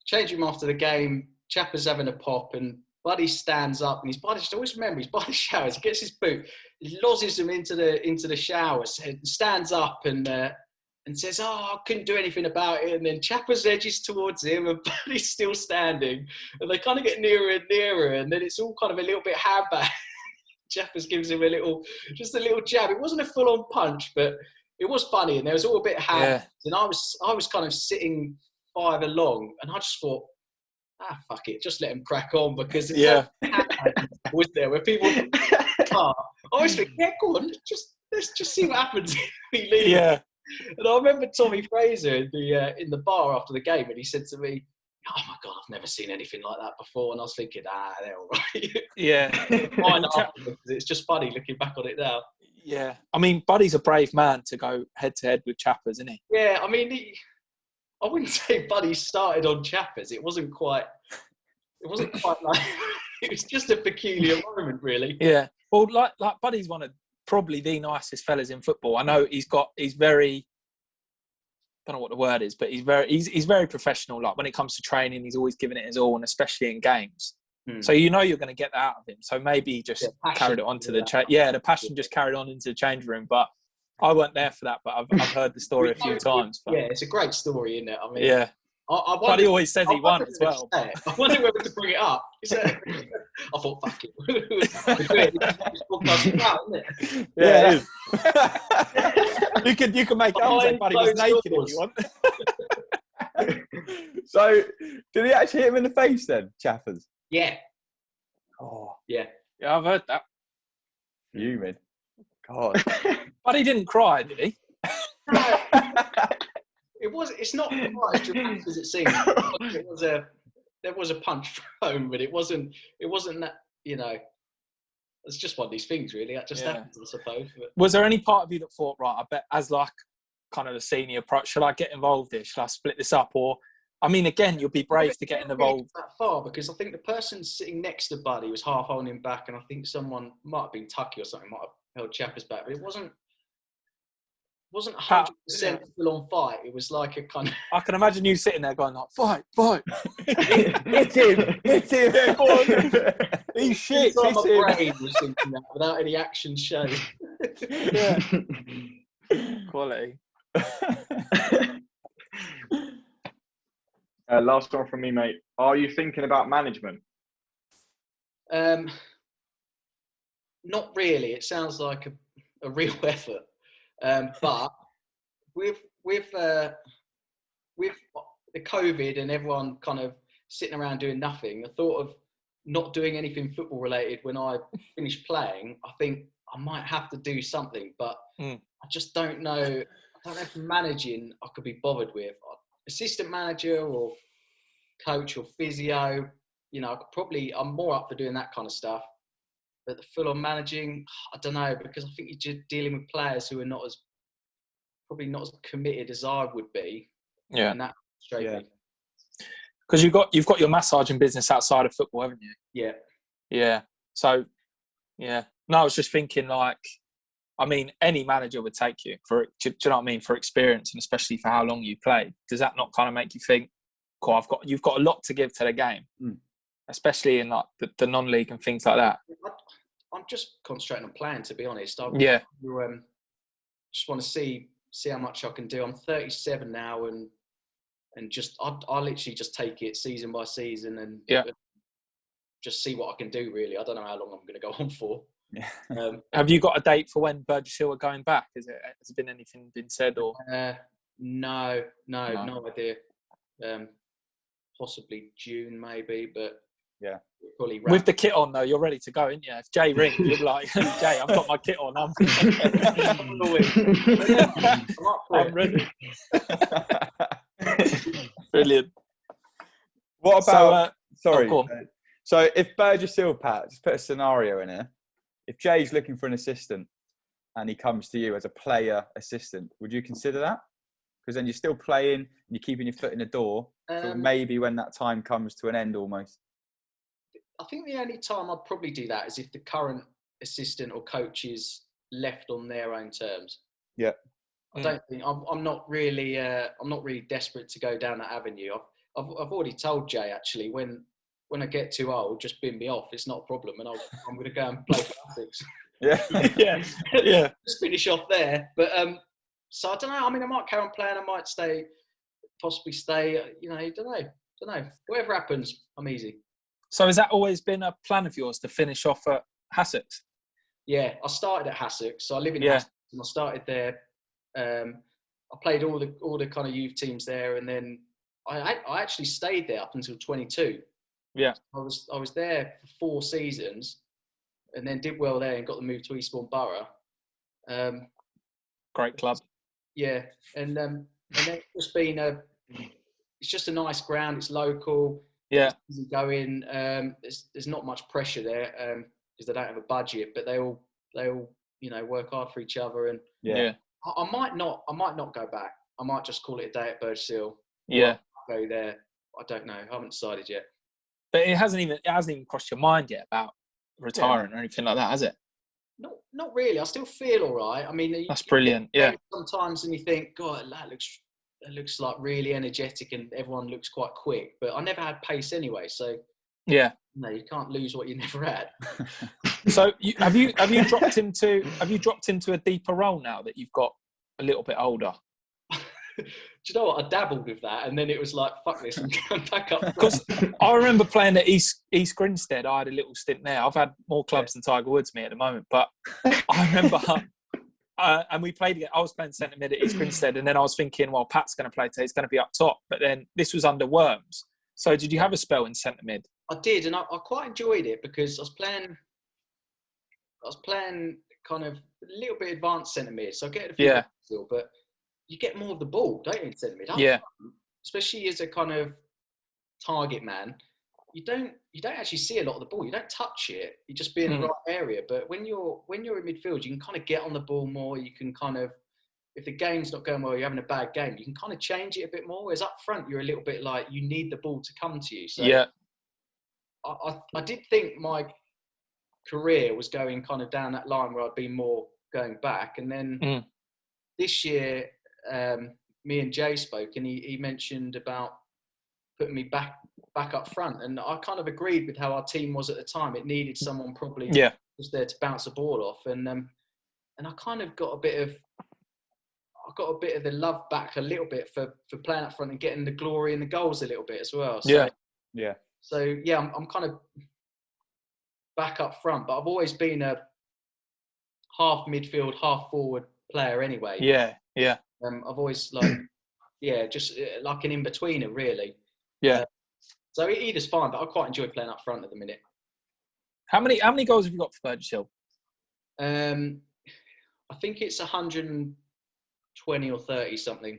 Speaker 4: changing room after the game, Chapper's having a pop, and Buddy stands up, and just always remember, he's by the showers. He gets his boot, he lodges him into the shower, stands up and says, "Oh, I couldn't do anything about it." And then Chapper's edges towards him, and Buddy's still standing, and they kind of get nearer and nearer, and then it's all kind of a little bit handbag. Chappers gives him just a little jab. It wasn't a full-on punch, but it was funny, and there was all a bit of hand. And I was kind of sitting 5 along, and I just thought, fuck it, just let him crack on, because was there where people I always think, go on, let's just see what happens if we leave.
Speaker 2: Yeah.
Speaker 4: And I remember Tommy Fraser in the bar after the game, and he said to me, "Oh my God, I've never seen anything like that before." And I was thinking, they're all right.
Speaker 2: Yeah.
Speaker 4: It's just funny looking back on it now.
Speaker 2: Yeah. I mean, Buddy's a brave man to go head to head with Chappers, isn't he?
Speaker 4: Yeah. I mean, I wouldn't say Buddy started on Chappers. It wasn't quite like, it was just a peculiar moment, really.
Speaker 2: Yeah. Well, like Buddy's one of probably the nicest fellas in football. I know he's very, I don't know what the word is, but he's very professional. Like when it comes to training, he's always giving it his all, and especially in games. So you're going to get that out of him. So maybe he just carried it on to the the passion just carried on into the change room. But I weren't there for that, but I've heard the story a few times. But.
Speaker 4: Yeah, it's a great story, isn't it? I mean,
Speaker 2: yeah. Buddy always says he won as well.
Speaker 4: I wonder whether to bring it up. I thought, fuck it.
Speaker 1: Yeah, it is. You can make it up and say Buddy was naked if you want. So, did he actually hit him in the face then, Chaffers?
Speaker 4: Yeah.
Speaker 1: Oh.
Speaker 4: Yeah.
Speaker 2: Yeah, I've heard that.
Speaker 1: Fuming. God.
Speaker 2: Buddy didn't cry, did he?
Speaker 4: It's not quite as dramatic as it seems. There was a punch thrown, but it wasn't that, it's just one of these things, really. That just happens, I suppose. But.
Speaker 2: Was there any part of you that thought, right, I bet as like kind of a senior pro, should I get involved here? Should I split this up? Or I mean, again, you'll be brave to get involved.
Speaker 4: That far, because I think the person sitting next to Buddy was half holding him back, and I think someone might have been Tucky or something, might have held Chappers back, but it wasn't 100% full on fight. It was like a kind of.
Speaker 2: I can imagine you sitting there going like, fight.
Speaker 1: hit him.
Speaker 2: Yeah, go on. He's shit.
Speaker 4: Inside
Speaker 2: Hit
Speaker 4: my
Speaker 2: him.
Speaker 4: brain was thinking that without any action shown.
Speaker 2: Yeah. Quality.
Speaker 3: Last one from me, mate. Are you thinking about management?
Speaker 4: Not really. It sounds like a real effort. But with the COVID and everyone kind of sitting around doing nothing, the thought of not doing anything football related when I finish playing, I think I might have to do something. But I just don't know. I don't know if managing I could be bothered with. Assistant manager or coach or physio, you know, I'm more up for doing that kind of stuff. But the full-on managing, I don't know, because I think you're just dealing with players who are probably not as committed as I would be.
Speaker 2: Yeah.
Speaker 4: And that frustrates me.
Speaker 2: Because you've got your massaging business outside of football, haven't you?
Speaker 4: Yeah.
Speaker 2: Yeah. So, yeah. No, I was just thinking, like, I mean, any manager would take you do you know what I mean, for experience, and especially for how long you played. Does that not kind of make you think, cool, you've got a lot to give to the game, especially in like the non-league and things like that?
Speaker 4: I'm just concentrating on playing, to be honest. I just want to see how much I can do. I'm 37 now, and just I literally just take it season by season and just see what I can do. Really, I don't know how long I'm going to go on for.
Speaker 1: Yeah.
Speaker 2: Have you got a date for when Burgess Hill are going back? Has anything been said or?
Speaker 4: No idea. Possibly June, maybe, but
Speaker 1: yeah,
Speaker 2: probably with the kit on though. You're ready to go, aren't you? If Jay rings, you're like, Jay, I've got my kit on. I'm ready. Brilliant.
Speaker 1: What about? Sorry.
Speaker 2: Oh,
Speaker 1: so if Burgess Hill, Pat, just put a scenario in here. If Jay's looking for an assistant and he comes to you as a player assistant, would you consider that? Because then you're still playing and you're keeping your foot in the door. So maybe when that time comes to an end almost.
Speaker 4: I think the only time I'd probably do that is if the current assistant or coach is left on their own terms.
Speaker 1: Yeah.
Speaker 4: I don't think I'm not really desperate to go down that avenue. I've already told Jay actually when I get too old, just bin me off. It's not a problem, and I'm going to go and play for Essex.
Speaker 1: Yeah.
Speaker 2: Yeah.
Speaker 4: Just finish off there. But so I don't know. I mean, I might carry on playing. I might possibly stay. You know, I don't know. Whatever happens, I'm easy.
Speaker 2: So has that always been a plan of yours to finish off at Hassocks?
Speaker 4: Yeah, I started at Hassocks, so I live in Hassocks, and I started there. I played all the kind of youth teams there, and then I actually stayed there up until 22.
Speaker 2: Yeah,
Speaker 4: I was there for 4 seasons, and then did well there and got the move to Eastbourne Borough.
Speaker 2: Great club.
Speaker 4: Yeah, and then it's just been it's just a nice ground. It's local.
Speaker 2: Yeah,
Speaker 4: easy going. There's not much pressure there because they don't have a budget, but they all work hard for each other. And I might not go back. I might just call it a day at Burgess Hill.
Speaker 2: Yeah,
Speaker 4: go there. I don't know. I haven't decided yet.
Speaker 2: But it hasn't even crossed your mind yet about retiring or anything like that, has it?
Speaker 4: Not really. I still feel all right. I mean,
Speaker 2: that's brilliant. Yeah.
Speaker 4: Sometimes, and you think, God, that looks like really energetic, and everyone looks quite quick. But I never had pace anyway, so
Speaker 2: yeah.
Speaker 4: No, you can't lose what you never had.
Speaker 2: So have you dropped into a deeper role now that you've got a little bit older?
Speaker 4: Do you know what? I dabbled with that, and then it was like, fuck this, I'm going back up.
Speaker 2: Because I remember playing at East Grinstead. I had a little stint there. I've had more clubs than Tiger Woods me at the moment, but I remember, and we played again. I was playing centre mid at East Grinstead, and then I was thinking, well, Pat's going to play today. He's going to be up top. But then this was under Worms. So did you have a spell in centre mid?
Speaker 4: I did, and I quite enjoyed it because I was playing kind of a little bit advanced centre mid, so I get a few still, but you get more of the ball, don't you, in centre mid?
Speaker 2: Yeah.
Speaker 4: Especially as a kind of target man, you don't actually see a lot of the ball. You don't touch it. You just be in the right area. But when you're in midfield, you can kind of get on the ball more. You can kind of if the game's not going well, you're having a bad game, you can kind of change it a bit more. Whereas up front, you're a little bit like you need the ball to come to you. So I did think my career was going kind of down that line where I'd be more going back. And then this year, me and Jay spoke, and he mentioned about putting me back up front. And I kind of agreed with how our team was at the time. It needed someone probably just there to bounce the ball off. And I kind of got a bit of the love back a little bit for playing up front and getting the glory and the goals a little bit as well. So, So I'm kind of back up front, but I've always been a half midfield, half forward player anyway. I've always just like an in-betweener really. So either's fine, but I quite enjoy playing up front at the minute.
Speaker 2: How many goals have you got for Burgess Hill?
Speaker 4: I think it's 120 or 30 something.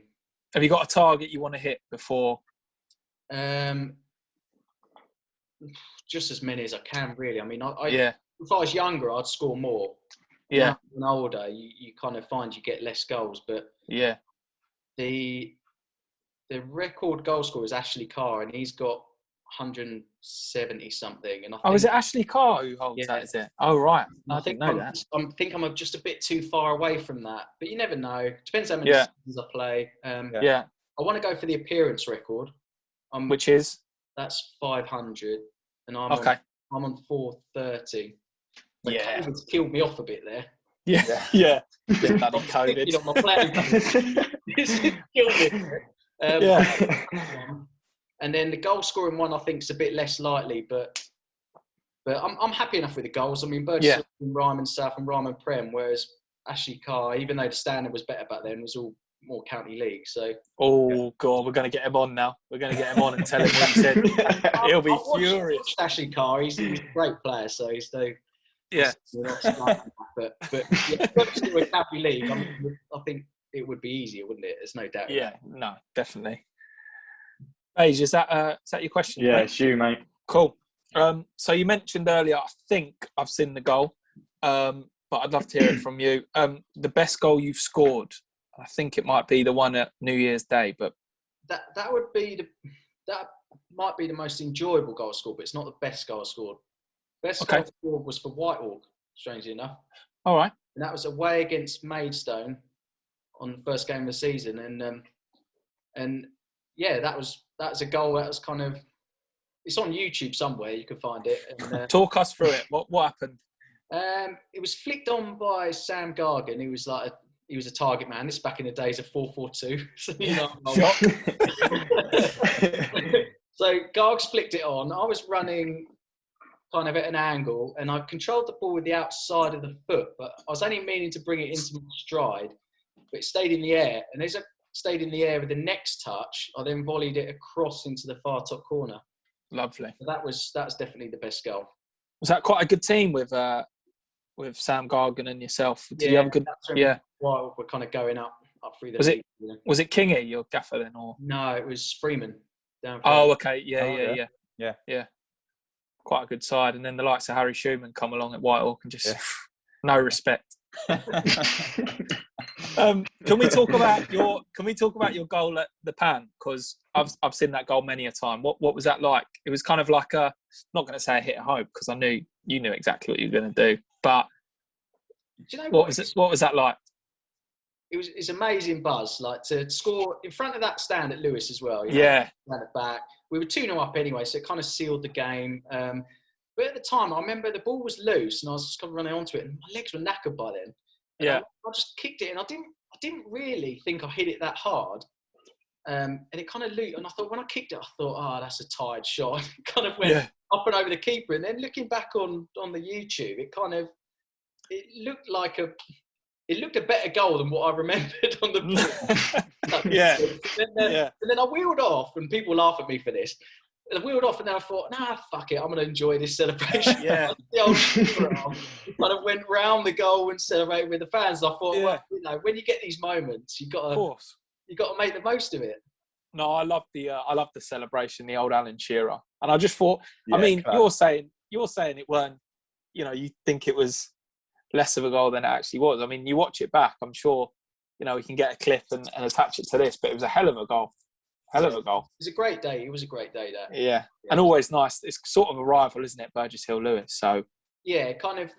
Speaker 2: Have you got a target you want to hit before?
Speaker 4: Just as many as I can, really. I mean, if I was younger, I'd score more.
Speaker 2: Yeah.
Speaker 4: When older, you kind of find you get less goals, but the record goal scorer is Ashley Carr, and he's got 170 something. And I think,
Speaker 2: is it Ashley Carr who holds that? Is it? Oh, right.
Speaker 4: I think I'm just a bit too far away from that, but you never know. Depends how many seasons I play. I want to go for the appearance record,
Speaker 2: which is
Speaker 4: that's 500, and I'm on 430. So COVID's killed me off a bit there.
Speaker 2: Bloody COVID.
Speaker 4: You know, my playing it's killed me. And then the goal scoring one, I think, is a bit less likely, but I'm happy enough with the goals. I mean, Burgess Hill and Ryman South and Ryman Prem, whereas Ashley Carr, even though the standard was better back then, was all more county league. So
Speaker 2: God, we're going to get him on now. We're going to get him on and tell him what he said. He'll be furious.
Speaker 4: Ashley Carr, he's a great player, so he's no. But a county league, I think it would be easier, wouldn't it? There's no doubt.
Speaker 2: No, definitely. Paige, is that your question?
Speaker 3: Yeah,
Speaker 2: mate?
Speaker 3: it's you, mate.
Speaker 2: Cool. So you mentioned earlier, I think I've seen the goal, but I'd love to hear it from you. The best goal you've scored, I think it might be the one at New Year's Day, but
Speaker 4: that might be the most enjoyable goal scored, but it's not the best goal scored. Best goal scored was for Whitehawk, strangely enough.
Speaker 2: All right.
Speaker 4: And that was away against Maidstone on the first game of the season, and that's a goal that was kind of. It's on YouTube somewhere. You can find it. And,
Speaker 2: talk us through it. What happened?
Speaker 4: It was flicked on by Sam Gargan. He was a target man. This is back in the days of 4-4-2. So, so Gargs flicked it on. I was running kind of at an angle, and I controlled the ball with the outside of the foot, but I was only meaning to bring it into my stride, but it stayed in the air. And as it stayed in the air with the next touch, I then volleyed it across into the far top corner.
Speaker 2: Lovely.
Speaker 4: So that was definitely the best goal.
Speaker 2: Was that quite a good team with Sam Gargan and yourself? Did you have a good?
Speaker 4: While we're kind of going up through the league.
Speaker 2: Was it Kingy, your gaffer then, or?
Speaker 4: No, it was Freeman.
Speaker 2: Oh, okay. Yeah. Quite a good side, and then the likes of Harry Schumann come along at Whitehawk and just no respect. Can we talk about your goal at the Pan? Because I've seen that goal many a time. What was that like? It was kind of like I'm not going to say a hit home because I knew you knew exactly what you were going to do. But
Speaker 4: do you know
Speaker 2: what was that like?
Speaker 4: It's amazing buzz, like to score in front of that stand at Lewis as well. At the back. We were 2-0 up anyway, so it kind of sealed the game. But at the time, I remember the ball was loose, and I was just kind of running onto it, and my legs were knackered by then. And I just kicked it, and I didn't really think I hit it that hard. And it kind of looped, and I thought when I kicked it, I thought, that's a tired shot. It kind of went up and over the keeper, and then looking back on the YouTube, it looked a better goal than what I remembered on the pitch. And then I wheeled off, and people laugh at me for this. I wheeled off, and then I thought, fuck it, I'm going to enjoy this celebration. The old kind of went round the goal and celebrated with the fans. I thought, when you get these moments, you've got to make the most of it.
Speaker 2: No, I love the celebration, the old Alan Shearer, and I just thought, you're saying it weren't, you think it was less of a goal than it actually was. I mean, you watch it back, I'm sure we can get a clip and attach it to this. But it was a hell of a goal. Hell of a goal.
Speaker 4: It was a great day. It was a great day, that.
Speaker 2: Yeah. And always nice. It's sort of a rival, isn't it, Burgess Hill Lewis? So
Speaker 4: yeah, kind of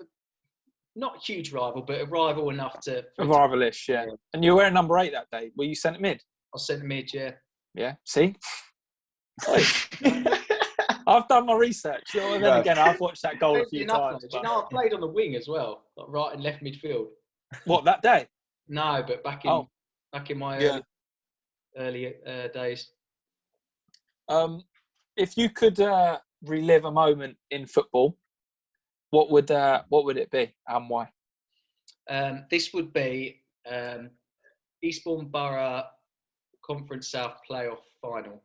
Speaker 4: not a huge rival, but a rival enough to...
Speaker 2: A rivalish, yeah. And you were wearing number 8 that day. Were you centre mid?
Speaker 4: I was centre mid, yeah.
Speaker 2: Yeah. See? I've done my research. And then again, I've watched that goal a few times.
Speaker 4: Do you know I played on the wing as well, like right and left midfield?
Speaker 2: What, that day?
Speaker 4: No, but back in my early days.
Speaker 2: If you could relive a moment in football, what would it be and why?
Speaker 4: This would be Eastbourne Borough Conference South playoff final,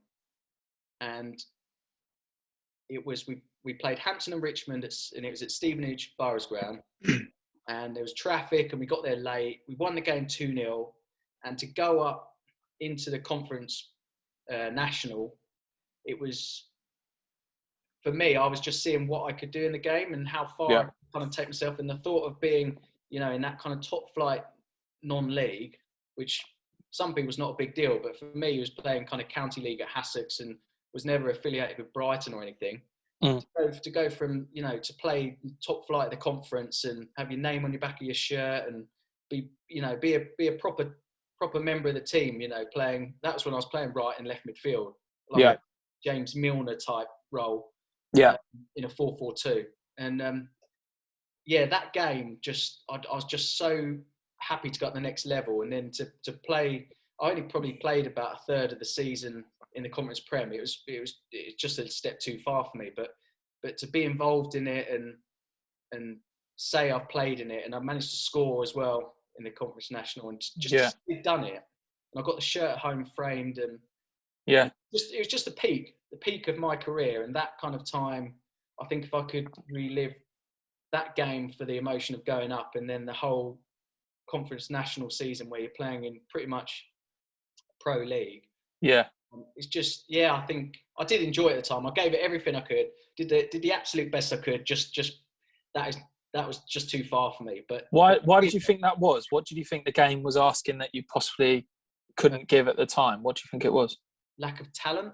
Speaker 4: and it was we played Hampton and Richmond, and it was at Stevenage Boroughs Ground, and there was traffic, and we got there late. We won the game 2-0, and to go up into the Conference National, it was, for me, I was just seeing what I could do in the game and how far I could kind of take myself. And the thought of being, in that kind of top flight non-league, which some people was not a big deal, but for me, he was playing kind of county league at Hassocks and was never affiliated with Brighton or anything. To go from, to play top flight of the conference and have your name on your back of your shirt and be a proper member of the team, playing. That was when I was playing right and left midfield, like a James Milner type role, in a 4-4-2. And that game, I was just so happy to go to the next level, and then to play. I only probably played about a third of the season in the Conference Prem. It was just a step too far for me, but to be involved in it and say I've played in it and I've managed to score as well in the Conference National and just done it. And I got the shirt at home framed, and it was just the peak of my career. And that kind of time, I think if I could relive that game for the emotion of going up, and then the whole Conference National season where you're playing in pretty much pro league. Yeah. It's just, I think I did enjoy it at the time. I gave it everything I could, did the absolute best I could. Just that was just too far for me. But
Speaker 2: why did you think that was? What did you think the game was asking that you possibly couldn't give at the time? What do you think it was?
Speaker 4: Lack of talent.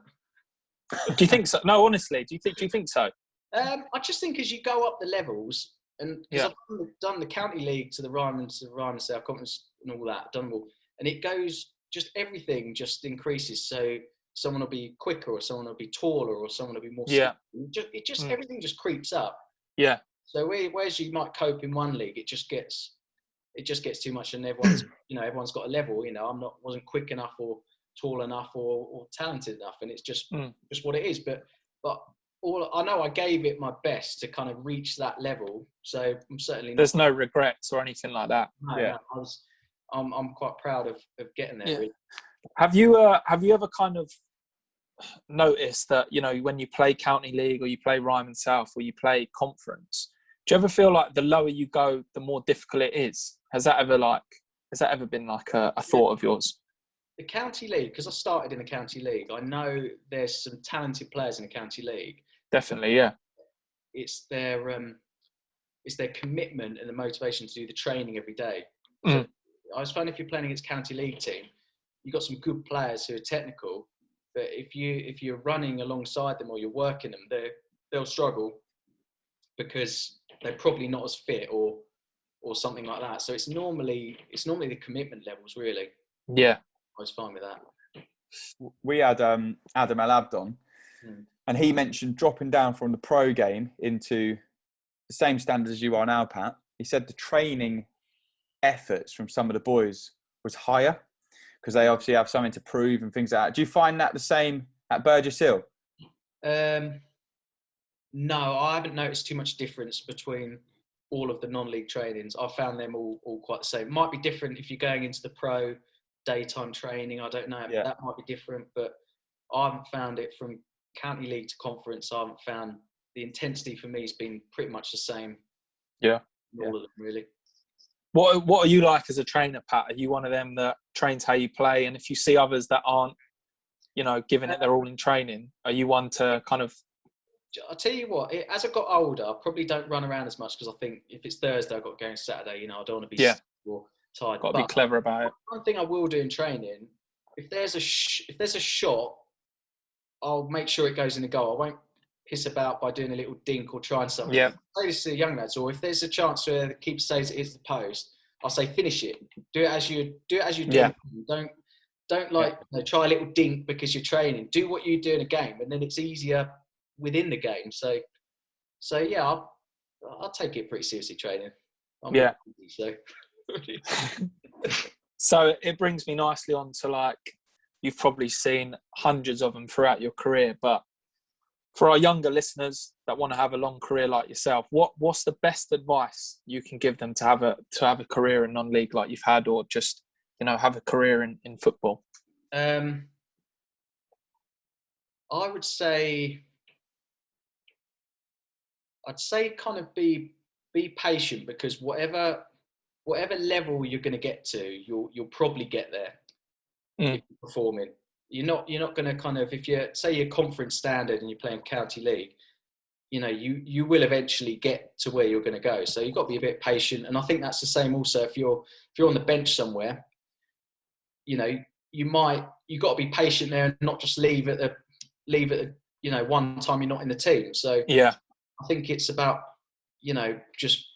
Speaker 2: Do you think so? No, honestly, do you think so?
Speaker 4: I just think as you go up the levels, and because I've done the county league to the Ryman South Conference and all that, done all, and it goes, just everything just increases. So someone will be quicker, or someone will be taller, or someone will be more. Everything just creeps up. Yeah. So whereas you might cope in one league, it just gets too much, and everyone's got a level. Wasn't quick enough, or tall enough, or talented enough, and it's just what it is. But I know I gave it my best to kind of reach that level. So I'm certainly
Speaker 2: there's no regrets or anything like that.
Speaker 4: No, I'm quite proud of getting there. Yeah. Really.
Speaker 2: Have you ever kind of noticed that when you play county league, or you play Ryman South, or you play conference, do you ever feel like the lower you go, the more difficult it is? Has that ever been like a thought of yours?
Speaker 4: The county league, because I started in the county league, I know there's some talented players in the county league.
Speaker 2: Definitely, yeah.
Speaker 4: It's their commitment and the motivation to do the training every day. So I was finding if you're playing against county league team, you've got some good players who are technical, but if you're running alongside them or you're working them, they'll struggle because they're probably not as fit or something like that. So it's normally the commitment levels, really.
Speaker 2: Yeah.
Speaker 4: I was fine with that.
Speaker 1: We had Adam El Abdon, and he mentioned dropping down from the pro game into the same standard as you are now, Pat. He said the training efforts from some of the boys was higher because they obviously have something to prove and things like that. Do you find that the same at Burgess Hill?
Speaker 4: No, I haven't noticed too much difference between all of the non-league trainings. I found them all quite the same. Might be different if you're going into the pro daytime training. I don't know. Yeah. That might be different, but I haven't found it from county league to conference. I haven't found the intensity for me has been pretty much the same.
Speaker 2: Yeah.
Speaker 4: All of them, really.
Speaker 2: What are you like as a trainer, Pat? Are you one of them that trains how you play? And if you see others that aren't, giving it their all in training, are you one to kind of...
Speaker 4: I'll tell you what, as I got older, I probably don't run around as much because I think if it's Thursday, I've got to go on Saturday, I don't want to be... Yeah. tired.
Speaker 2: Got to be clever about it.
Speaker 4: One thing I will do in training, if there's a shot, I'll make sure it goes in the goal. I won't piss about by doing a little dink or trying something.
Speaker 2: Yeah.
Speaker 4: I say this to the young lads, or if there's a chance where the keeper says it hits the post, I'll say finish it. Do it as you do.
Speaker 2: Yeah.
Speaker 4: Don't try a little dink because you're training. Do what you do in a game, and then it's easier within the game. So yeah, I'll take it pretty seriously training.
Speaker 2: Yeah.
Speaker 4: So.
Speaker 2: So it brings me nicely on to, like, you've probably seen hundreds of them throughout your career, but for our younger listeners that want to have a long career like yourself, what's the best advice you can give them to have a career in non-league like you've had, or just, you know, have a career in football?
Speaker 4: I would say, kind of be patient, because whatever level you're going to get to, you'll probably get there if you're performing. You're not going to kind of, if you say you're conference standard and you're playing county league, you know, you will eventually get to where you're going to go. So you've got to be a bit patient. And I think that's the same also if you're on the bench somewhere, you know, you've got to be patient there and not just leave at the you know, one time you're not in the team. So
Speaker 2: yeah,
Speaker 4: I think it's about, you know, just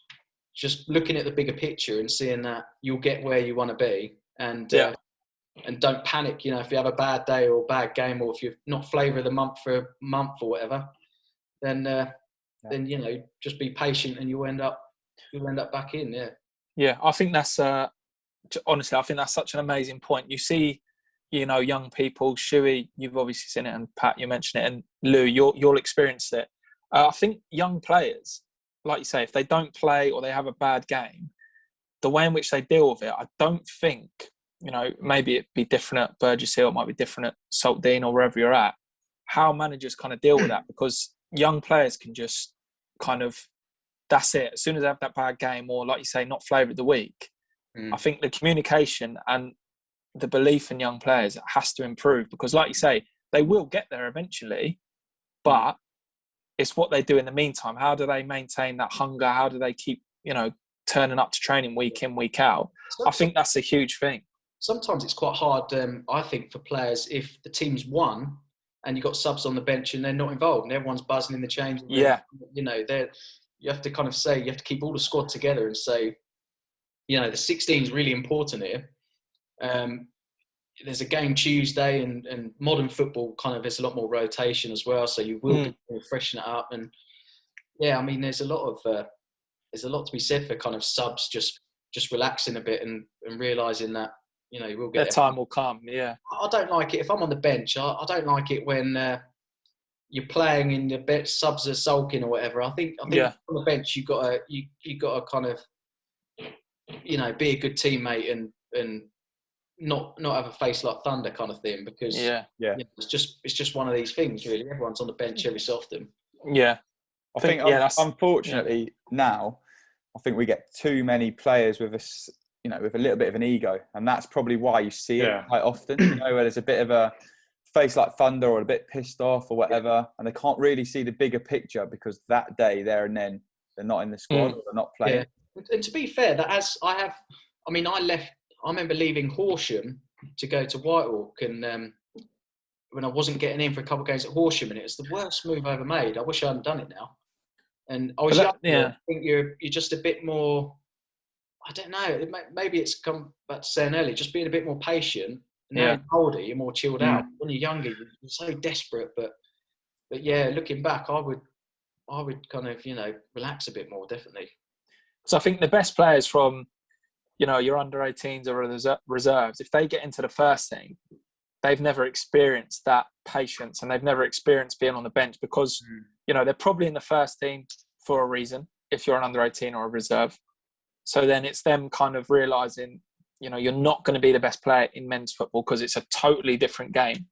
Speaker 4: looking at the bigger picture and seeing that you'll get where you want to be, and don't panic. You know, if you have a bad day or a bad game, or if you're not flavour of the month for a month or whatever, then you know, just be patient and you'll end up back in.
Speaker 2: Yeah, I think that's honestly, I think that's such an amazing point. You see, you know, young people, Shuey, you've obviously seen it, and Pat, you mentioned it, and Lou, you'll experience it. I think young players, like you say, if they don't play or they have a bad game, the way in which they deal with it, I don't think, you know, maybe it'd be different at Burgess Hill, it might be different at Saltdean or wherever you're at, how managers kind of deal with that, because young players can just kind of, that's it. As soon as they have that bad game, or like you say, not flavour of the week, I think the communication and the belief in young players has to improve, because like you say, they will get there eventually, but it's what they do in the meantime. How do they maintain that hunger? How do they keep, you know, turning up to training week in, week out? I think that's a huge thing.
Speaker 4: Sometimes it's quite hard, I think, for players if the team's won and you've got subs on the bench and they're not involved and everyone's buzzing in the change.
Speaker 2: Yeah.
Speaker 4: You know, you have to kind of say, you have to keep all the squad together and say, you know, the 16 is really important here. There's a game Tuesday, and modern football kind of, there's a lot more rotation as well, so you will be freshen it up. And yeah, I mean, there's a lot to be said for kind of subs just relaxing a bit and realising that, you know, you will get
Speaker 2: their time will come. Yeah,
Speaker 4: I don't like it if I'm on the bench. I don't like it when you're playing in the bench, subs are sulking or whatever. I think on the bench you got to kind of, you know, be a good teammate and not have a face like thunder kind of thing, because you know, it's just one of these things really. Everyone's on the bench every so often.
Speaker 2: Yeah,
Speaker 1: I think unfortunately now, I think we get too many players with a, you know, with a little bit of an ego, and that's probably why you see it quite often. You know, where there's a bit of a face like thunder or a bit pissed off or whatever, and they can't really see the bigger picture because that day, there and then, they're not in the squad or they're not playing.
Speaker 4: Yeah. And to be fair, I remember leaving Horsham to go to Whitehawk, and when I wasn't getting in for a couple of games at Horsham, and it was the worst move I ever made. I wish I hadn't done it now. And I was young. I think you're just a bit more, I don't know, maybe it's come back to saying earlier, just being a bit more patient. Now you're older, you're more chilled out. When you're younger, you're so desperate. But yeah, looking back, I would kind of, you know, relax a bit more, definitely.
Speaker 2: So I think the best players from, you know, your under 18s or reserves, if they get into the first team, they've never experienced that patience and they've never experienced being on the bench, because, you know, they're probably in the first team for a reason if you're an under 18 or a reserve. So then it's them kind of realising, you know, you're not going to be the best player in men's football because it's a totally different game.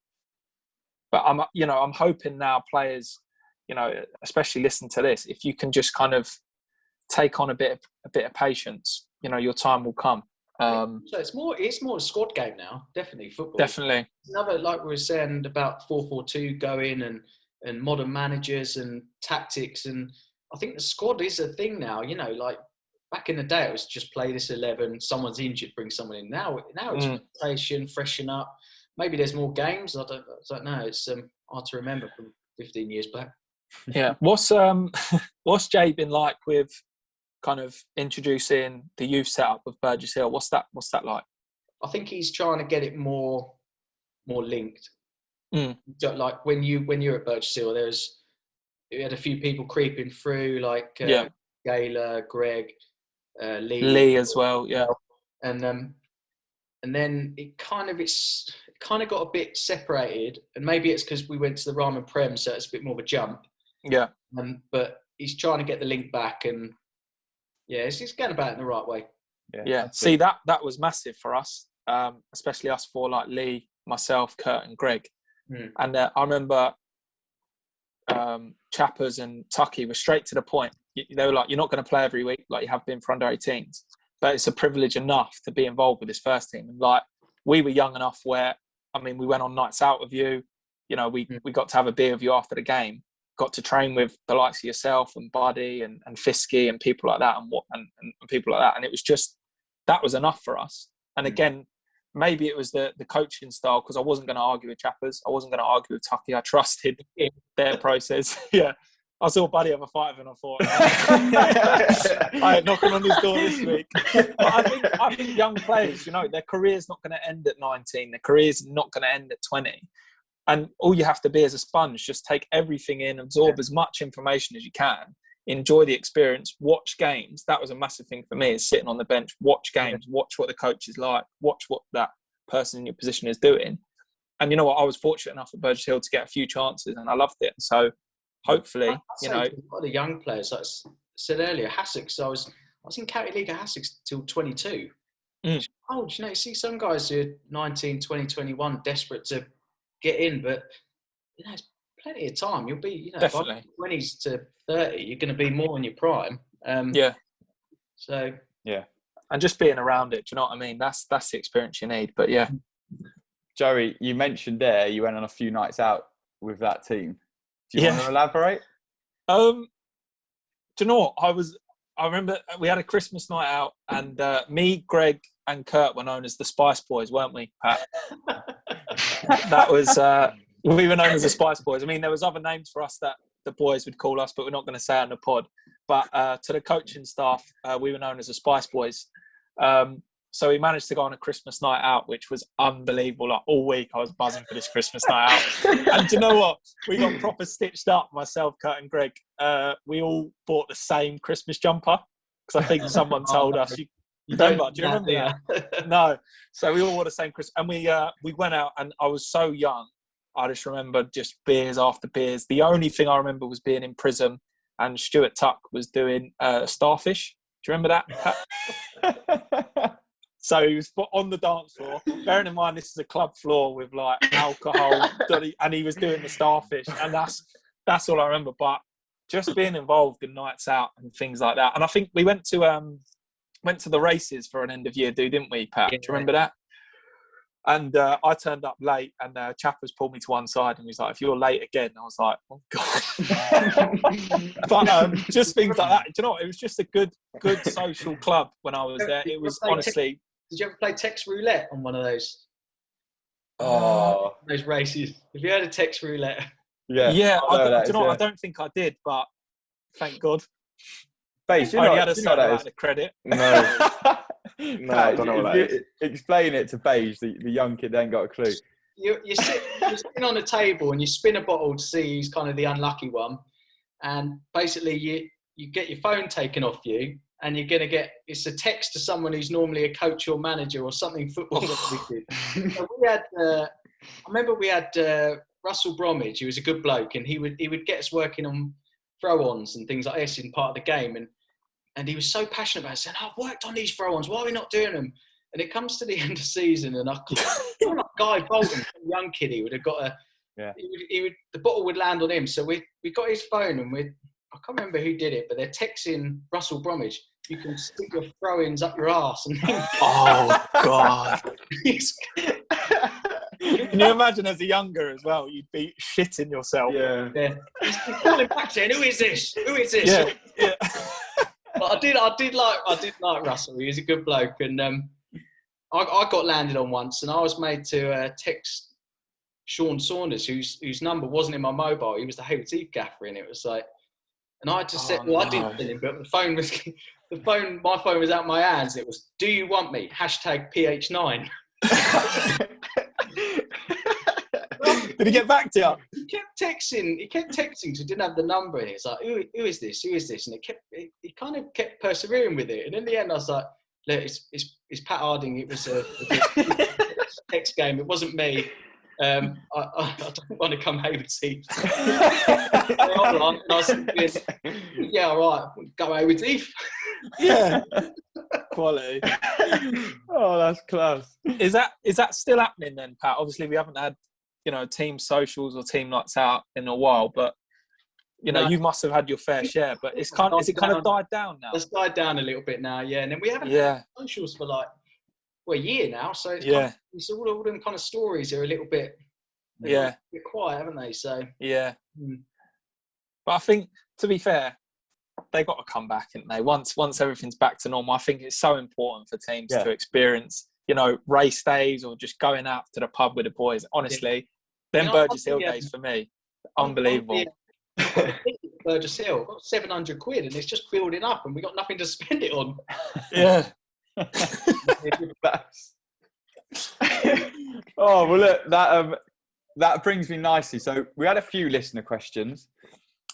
Speaker 2: But I'm hoping now players, you know, especially listen to this, if you can just kind of take on a bit of patience, you know, your time will come.
Speaker 4: So it's more a squad game now, definitely football.
Speaker 2: Definitely.
Speaker 4: Another, like we were saying about 4-4-2 going and modern managers and tactics, and I think the squad is a thing now. You know, like back in the day, it was just play this 11. Someone's injured, bring someone in. Now it's rotation, freshen up. Maybe there's more games. I don't know. It's hard to remember from 15 years back.
Speaker 2: Yeah. What's Jay been like with kind of introducing the youth setup of Burgess Hill? What's that like?
Speaker 4: I think he's trying to get it more linked. Like when you're at Burgess Hill, we had a few people creeping through, like Gayla, Greg,
Speaker 2: Lee as well, yeah.
Speaker 4: And then it kind of got a bit separated, and maybe it's because we went to the Ramen Prem, so it's a bit more of a jump.
Speaker 2: Yeah.
Speaker 4: But he's trying to get the link back, and he's going about it in the right way.
Speaker 2: Yeah. See, that was massive for us, especially us four, like Lee, myself, Kurt, and Greg. And I remember Chappers and Tucky were straight to the point. They were like, "You're not going to play every week like you have been for under 18s, but it's a privilege enough to be involved with this first team." And like, we were young enough where, I mean, we went on nights out with you. You know, we got to have a beer with you after the game. Got to train with the likes of yourself and Buddy and Fisky and people like that and people like that. And it was just, that was enough for us. And again, maybe it was the coaching style, because I wasn't going to argue with Chappers. I wasn't going to argue with Tucky. I trusted in their process. Yeah. I saw Buddy have a fight with him, I thought, I ain't knocking on his door this week. But I think young players, you know, their career's not going to end at 19. Their career's not going to end at 20. And all you have to be as a sponge, just take everything in, absorb as much information as you can, enjoy the experience, watch games. That was a massive thing for me, is sitting on the bench, watch games, watch what the coach is like, watch what that person in your position is doing. And you know what? I was fortunate enough at Burgess Hill to get a few chances, and I loved it. So hopefully, you know, a lot
Speaker 4: of the young players, like I said earlier, Hassocks. I was in County League at Hassocks till 22. Oh, you know, you see some guys who are 19, 20, 21, desperate to get in, but you know, it's plenty of time. You'll be, you know, by 20s to 30, you're going to be more in your prime. So
Speaker 1: yeah,
Speaker 2: and just being around it, do you know what I mean? That's the experience you need. But yeah,
Speaker 1: Joey, you mentioned there you went on a few nights out with that team. Do you want to elaborate?
Speaker 2: Do you know what? I remember we had a Christmas night out, and me, Greg, and Kurt were known as the Spice Boys, weren't we, Pat? That was we were known as the Spice Boys. I mean, there was other names for us that the boys would call us, but we're not going to say on the pod. But to the coaching staff, we were known as the Spice Boys. So we managed to go on a Christmas night out, which was unbelievable. Like all week, I was buzzing for this Christmas night out. And do you know what? We got proper stitched up, myself, Kurt and Greg. We all bought the same Christmas jumper, because I think someone told us. You remember? Do you remember that? No. So we all wore the same Christmas. And we went out, and I was so young. I just remember just beers after beers. The only thing I remember was being in prison, and Stuart Tuck was doing Starfish. Do you remember that? So he was on the dance floor. Bearing in mind, this is a club floor with like alcohol, and he was doing the Starfish, and that's all I remember. But just being involved in nights out and things like that. And I think we went to the races for an end of year do, didn't we, Pat? Do you remember that? And I turned up late, and Chappers pulled me to one side, and he was like, "If you're late again," I was like, "Oh God!" But just things like that. Do you know what? It was just a good social club when I was there. It was honestly.
Speaker 4: Did you ever play text roulette on one of those?
Speaker 1: Oh,
Speaker 4: those races. Have you heard of text roulette?
Speaker 2: Yeah. I don't think I did, but thank God.
Speaker 1: Base,
Speaker 2: I only had a certain amount of credit.
Speaker 3: No, I don't know what that is.
Speaker 1: Explain it to Beige, the young kid ain't got a clue.
Speaker 4: You're sitting on a table, and you spin a bottle to see who's kind of the unlucky one, and basically you get your phone taken off you, and you're going to get, it's a text to someone who's normally a coach or manager or something football related. So I remember we had Russell Bromwich, who was a good bloke, and he would get us working on throw-ons and things like this in part of the game, and he was so passionate about it, saying, "I've worked on these throw-ons, why are we not doing them?" And it comes to the end of the season, and Guy Bolton, some young kid, he would have got the bottle would land on him. So we got his phone, and I can't remember who did it, but they're texting Russell Bromwich, "You can stick your throw-ins up your arse." And
Speaker 2: oh God! Can you imagine as a younger as well? You'd be shitting yourself.
Speaker 4: Yeah. He's calling back saying, "Who is this? Who is this?"
Speaker 2: Yeah.
Speaker 4: I I did like Russell. He was a good bloke, and I got landed on once, and I was made to text Sean Saunders, whose number wasn't in my mobile. He was the Haywards Heath gaffer, and it was like, and I just said, well, I didn't send him, but my phone was out my hands. It was, do you want me? #PH9.
Speaker 2: Did he get back to you?
Speaker 4: He kept texting because he didn't have the number, and it's like, who is this? Who is this? And he kind of kept persevering with it, and in the end, I was like, look, it's Pat Harding. It was a text game. It wasn't me. I don't want to come Haywards Heath. I was thinking, yeah, all right, go Haywards Heath.
Speaker 2: Yeah, quality.
Speaker 1: Oh, that's class.
Speaker 2: Is that still happening then, Pat? Obviously, we haven't had team socials or team nights out in a while, but
Speaker 4: No.
Speaker 2: you must have had your fair share. But is it kind of died down now?
Speaker 4: It's died down a little bit now, yeah. And then we haven't had socials for like a year now, so it's it's all them kind of stories are a little bit quiet, haven't they? So
Speaker 2: but I think, to be fair, they got to come back, haven't they? Once everything's back to normal, I think it's so important for teams to experience, race days or just going out to the pub with the boys. Honestly, them Burgess Hill days for me, unbelievable.
Speaker 4: Burgess Hill got 700 quid, and it's just building up, and we got nothing to spend it on.
Speaker 2: Yeah.
Speaker 1: Oh well, look, that brings me nicely. So we had a few listener questions,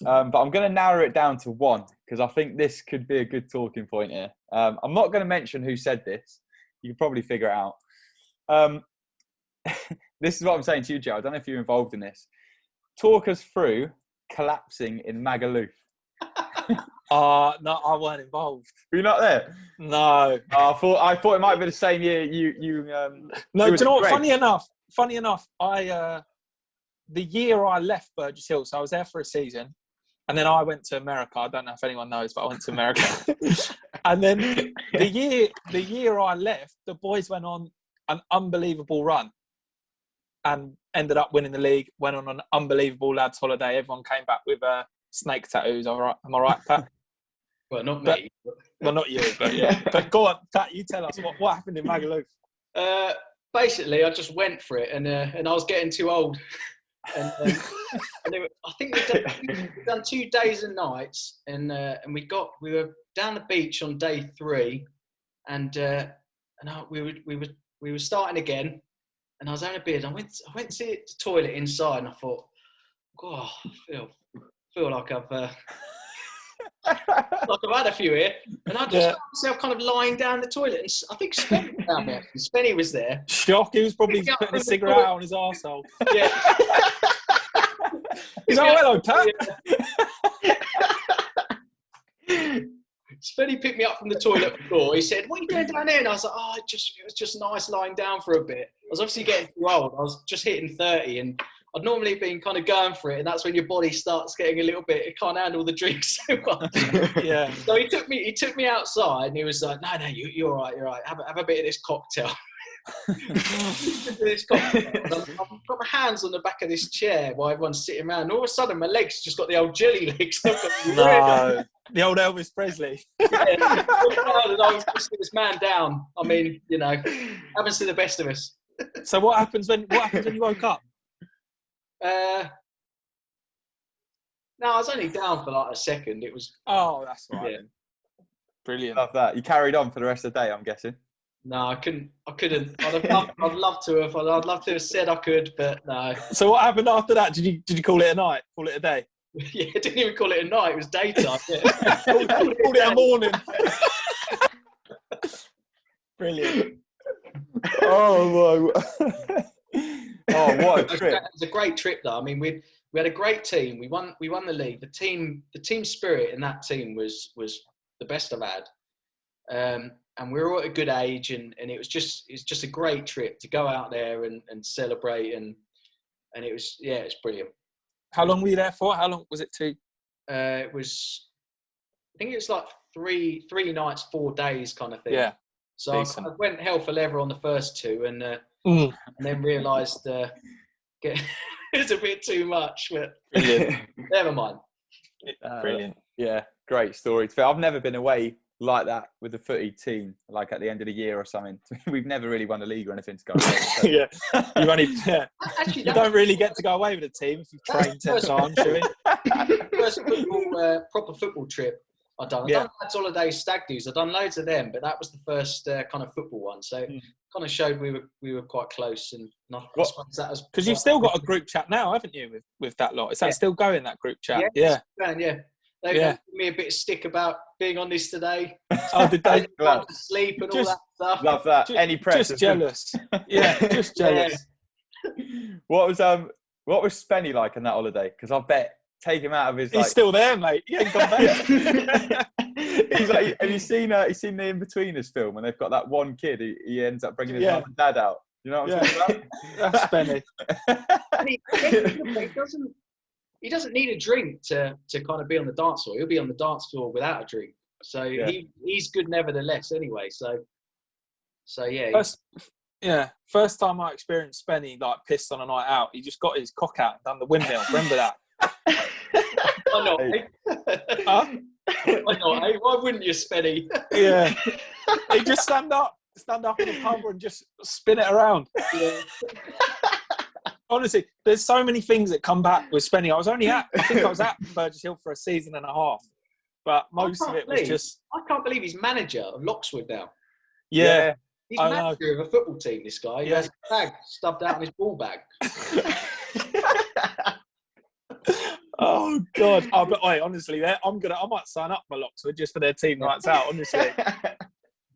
Speaker 1: but I'm going to narrow it down to one because I think this could be a good talking point here. I'm not going to mention who said this. You can probably figure it out. This is what I'm saying to you, Joe. I don't know if you're involved in this. Talk us through collapsing in Magaluf.
Speaker 2: No, I weren't involved.
Speaker 1: Were you not there?
Speaker 2: No.
Speaker 1: I thought it might be the same year you
Speaker 2: No, do you know what? Funny enough, the year I left Burgess Hill, so I was there for a season, and then I went to America. I don't know if anyone knows, but I went to America. And then the year I left, the boys went on an unbelievable run and ended up winning the league, went on an unbelievable lads holiday. Everyone came back with snake tattoos. All right, am I right, Pat?
Speaker 4: Well, not me.
Speaker 2: Well, not you, but yeah. But go on, Pat, you tell us what happened in Magaluf.
Speaker 4: Basically, I just went for it, and I was getting too old. And I think we've done 2 days and nights, and we were down the beach on day 3, and we were starting again, and I was having a beer. And I went to the toilet inside, and I thought, oh, I feel like I've had a few here, and I just found myself kind of lying down the toilet, and I think Spenny was down there. Spenny was there.
Speaker 2: Shock! He was probably putting a cigarette out on his arsehole.
Speaker 4: Yeah.
Speaker 2: He's like, hello, Pat.
Speaker 4: Spenny picked me up from the toilet floor. He said, "What are you doing down there?" And I was like, "Oh, it was just nice lying down for a bit." I was obviously getting too old. I was just hitting 30, and I'd normally been kind of going for it, and that's when your body starts getting a little bit. It can't handle the drink so much.
Speaker 2: Yeah.
Speaker 4: So he took me outside, and he was like, "No, you're all right. You're all right. Have a bit of this cocktail." I've got my hands on the back of this chair while everyone's sitting around. And all of a sudden, my legs just got the old jelly legs.
Speaker 2: No, the old Elvis Presley.
Speaker 4: And I was pushing this man down. I mean, happens to the best of us.
Speaker 2: So what happens when you woke up?
Speaker 4: No, I was only down for like a second. It was.
Speaker 2: Oh, that's right.
Speaker 4: Yeah.
Speaker 2: Brilliant.
Speaker 1: Love that. You carried on for the rest of the day, I'm guessing.
Speaker 4: No, I couldn't. I'd love to have. I'd love to have said I could, but no.
Speaker 2: So what happened after that? Did you call it a night? Call it a day?
Speaker 4: Yeah, I didn't even call it a night. It was daytime. Yeah.
Speaker 2: Called it a morning. Brilliant.
Speaker 1: Oh my! Oh, what a trip!
Speaker 4: It was a great trip, though. I mean, we had a great team. We won the league. The team spirit in that team was the best I've had. And we were all at a good age, and it's just a great trip to go out there and celebrate, and it's brilliant.
Speaker 2: How long were you there for? How long was it to?
Speaker 4: I think it was like three nights, 4 days kind of thing.
Speaker 2: Yeah.
Speaker 4: So I went hell for leather on the first 2, and then realised it's a bit too much, but
Speaker 2: Brilliant.
Speaker 4: never mind.
Speaker 2: Brilliant.
Speaker 1: Yeah, great story. I've never been away like that with the footy team, like at the end of the year or something. We've never really won a league or anything to go away. So.
Speaker 2: Yeah,
Speaker 4: Actually,
Speaker 2: you don't really get to go away with a team if you've trained 10 times, should we?
Speaker 4: First proper football trip I've done. I've done lads holidays, stag do's. I've done loads of them, but that was the first kind of football one. So kind of showed we were quite close. And I suppose that was
Speaker 2: because you've still got a group chat now, haven't you? With that lot, is that still going, that group chat?
Speaker 4: Yeah. They gave me a bit of stick about being on this today.
Speaker 2: Oh, did they?
Speaker 4: To sleep and all that stuff.
Speaker 1: Love that. Any press?
Speaker 2: Just jealous. Yeah, just jealous.
Speaker 1: What was Spenny like on that holiday? Because I bet take him out of his.
Speaker 2: He's still there, mate. He ain't gone back.
Speaker 1: He's like, have you seen the In-Betweeners film? And they've got that one kid. He ends up bringing his mum and dad out. You know what I'm talking about?
Speaker 2: That's Spenny.
Speaker 4: He doesn't need a drink to kind of be on the dance floor. He'll be on the dance floor without a drink. So he's good nevertheless anyway. So yeah.
Speaker 2: First time I experienced Spenny like pissed on a night out, he just got his cock out and done the windmill. Remember that?
Speaker 4: Why not, eh?
Speaker 2: Huh?
Speaker 4: Why not, eh? Why wouldn't you, Spenny?
Speaker 2: Yeah. He just stand up in the pub and just spin it around.
Speaker 4: Yeah.
Speaker 2: Honestly, there's so many things that come back with Spenny. I think I was at Burgess Hill for a season and a half, but most of it was just.
Speaker 4: I can't believe he's manager of Lockswood now.
Speaker 2: Yeah.
Speaker 4: He's manager of a football team, this guy. He has a bag stuffed out in his ball bag.
Speaker 2: Oh God! Oh, but honestly, I might sign up for Lockswood just for their team nights out. Honestly,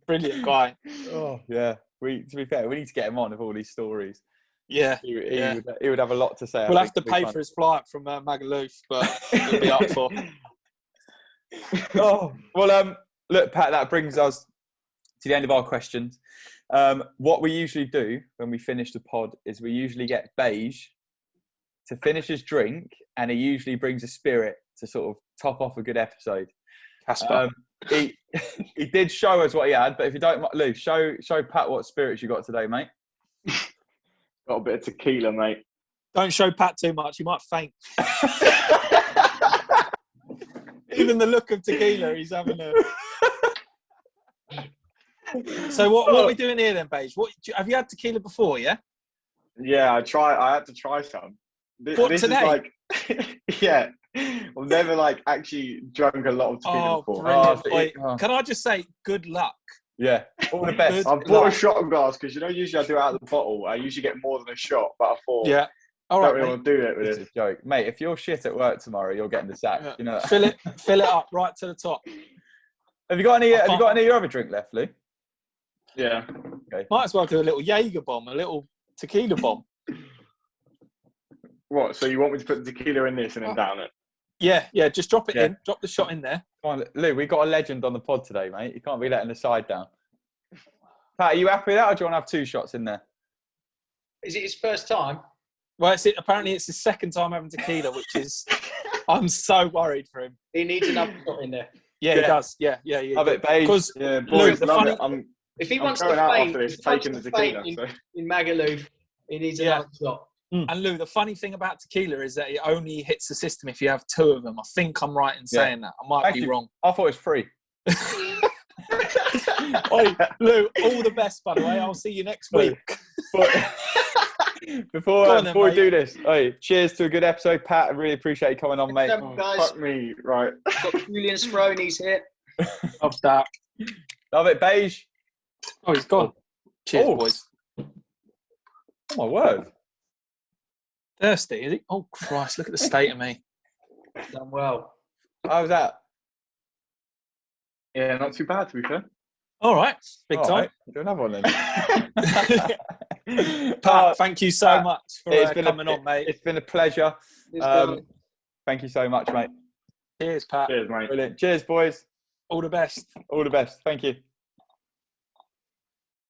Speaker 2: brilliant guy.
Speaker 1: Oh yeah. To be fair, we need to get him on with all these stories.
Speaker 2: Yeah,
Speaker 1: he would have a lot to say.
Speaker 2: We'll have to pay for his flight from Magaluf, but he'll be up for.
Speaker 1: Oh well, look, Pat. That brings us to the end of our questions. What we usually do when we finish the pod is we usually get Beige to finish his drink, and he usually brings a spirit to sort of top off a good episode. He did show us what he had, but if you don't, Lou, show Pat what spirits you got today, mate.
Speaker 3: Got a bit of tequila, mate.
Speaker 2: Don't show Pat too much; he might faint. Even the look of tequila, he's having a. So what are we doing here then, Beige? Have you had tequila before? Yeah.
Speaker 3: Yeah, I had to try some. This
Speaker 2: today?
Speaker 3: Is like, yeah. I've never actually drunk a lot of tequila before.
Speaker 2: Brilliant. Can I just say, good luck.
Speaker 1: Yeah, all the best.
Speaker 3: I've bought a shot glass because usually I do it out of the bottle. I usually get more than a shot, but I thought,
Speaker 2: all right,
Speaker 3: don't really want to do it with
Speaker 1: this. It's a joke, mate. If you're shit at work tomorrow, you're getting the sack. You know.
Speaker 2: Fill it up right to the top.
Speaker 1: Have you got any of your other drink left, Lou?
Speaker 3: Yeah.
Speaker 1: Okay.
Speaker 2: Might as well do a little Jaeger bomb, a little tequila bomb.
Speaker 3: What? So you want me to put the tequila in this and then down it?
Speaker 2: Yeah. Just drop it in. Drop the shot in there.
Speaker 1: Come on, Lou. We got a legend on the pod today, mate. You can't be letting the side down. Pat, are you happy with that, or do you want to have 2 shots in there?
Speaker 4: Is it his first time?
Speaker 2: Well, apparently it's his second time having tequila, which is. I'm so worried for him.
Speaker 4: He needs another shot in there.
Speaker 2: Yeah, he does. Yeah.
Speaker 1: Love it, babe.
Speaker 2: Because
Speaker 3: boys,
Speaker 4: if he wants to faint in Magaluf, he needs another shot.
Speaker 2: And Lou, the funny thing about tequila is that it only hits the system if you have 2 of them. I think I'm right in saying that. I might be wrong.
Speaker 1: I thought it was free.
Speaker 2: Lou, all the best, by the way. I'll see you next week.
Speaker 1: Before we do this, cheers to a good episode, Pat. I really appreciate you coming on, mate.
Speaker 4: Guys.
Speaker 3: Fuck me, right.
Speaker 4: Got Julian Speroni's here.
Speaker 2: Love that.
Speaker 1: Love it, Beige.
Speaker 2: Oh, he's gone. Cheers, boys.
Speaker 1: Oh my word.
Speaker 2: Thirsty, is he? Oh Christ! Look at the state of me.
Speaker 4: Done well.
Speaker 1: How was that?
Speaker 3: Yeah, not too bad to be fair.
Speaker 2: All right, big time.
Speaker 1: Right. Do another one then.
Speaker 2: Pat, thank you so much for coming on, mate.
Speaker 1: It's been a pleasure. Thank you so much, mate.
Speaker 2: Cheers, Pat.
Speaker 3: Cheers, mate.
Speaker 1: Brilliant. Cheers, boys.
Speaker 2: All the best.
Speaker 1: All the best. Thank you.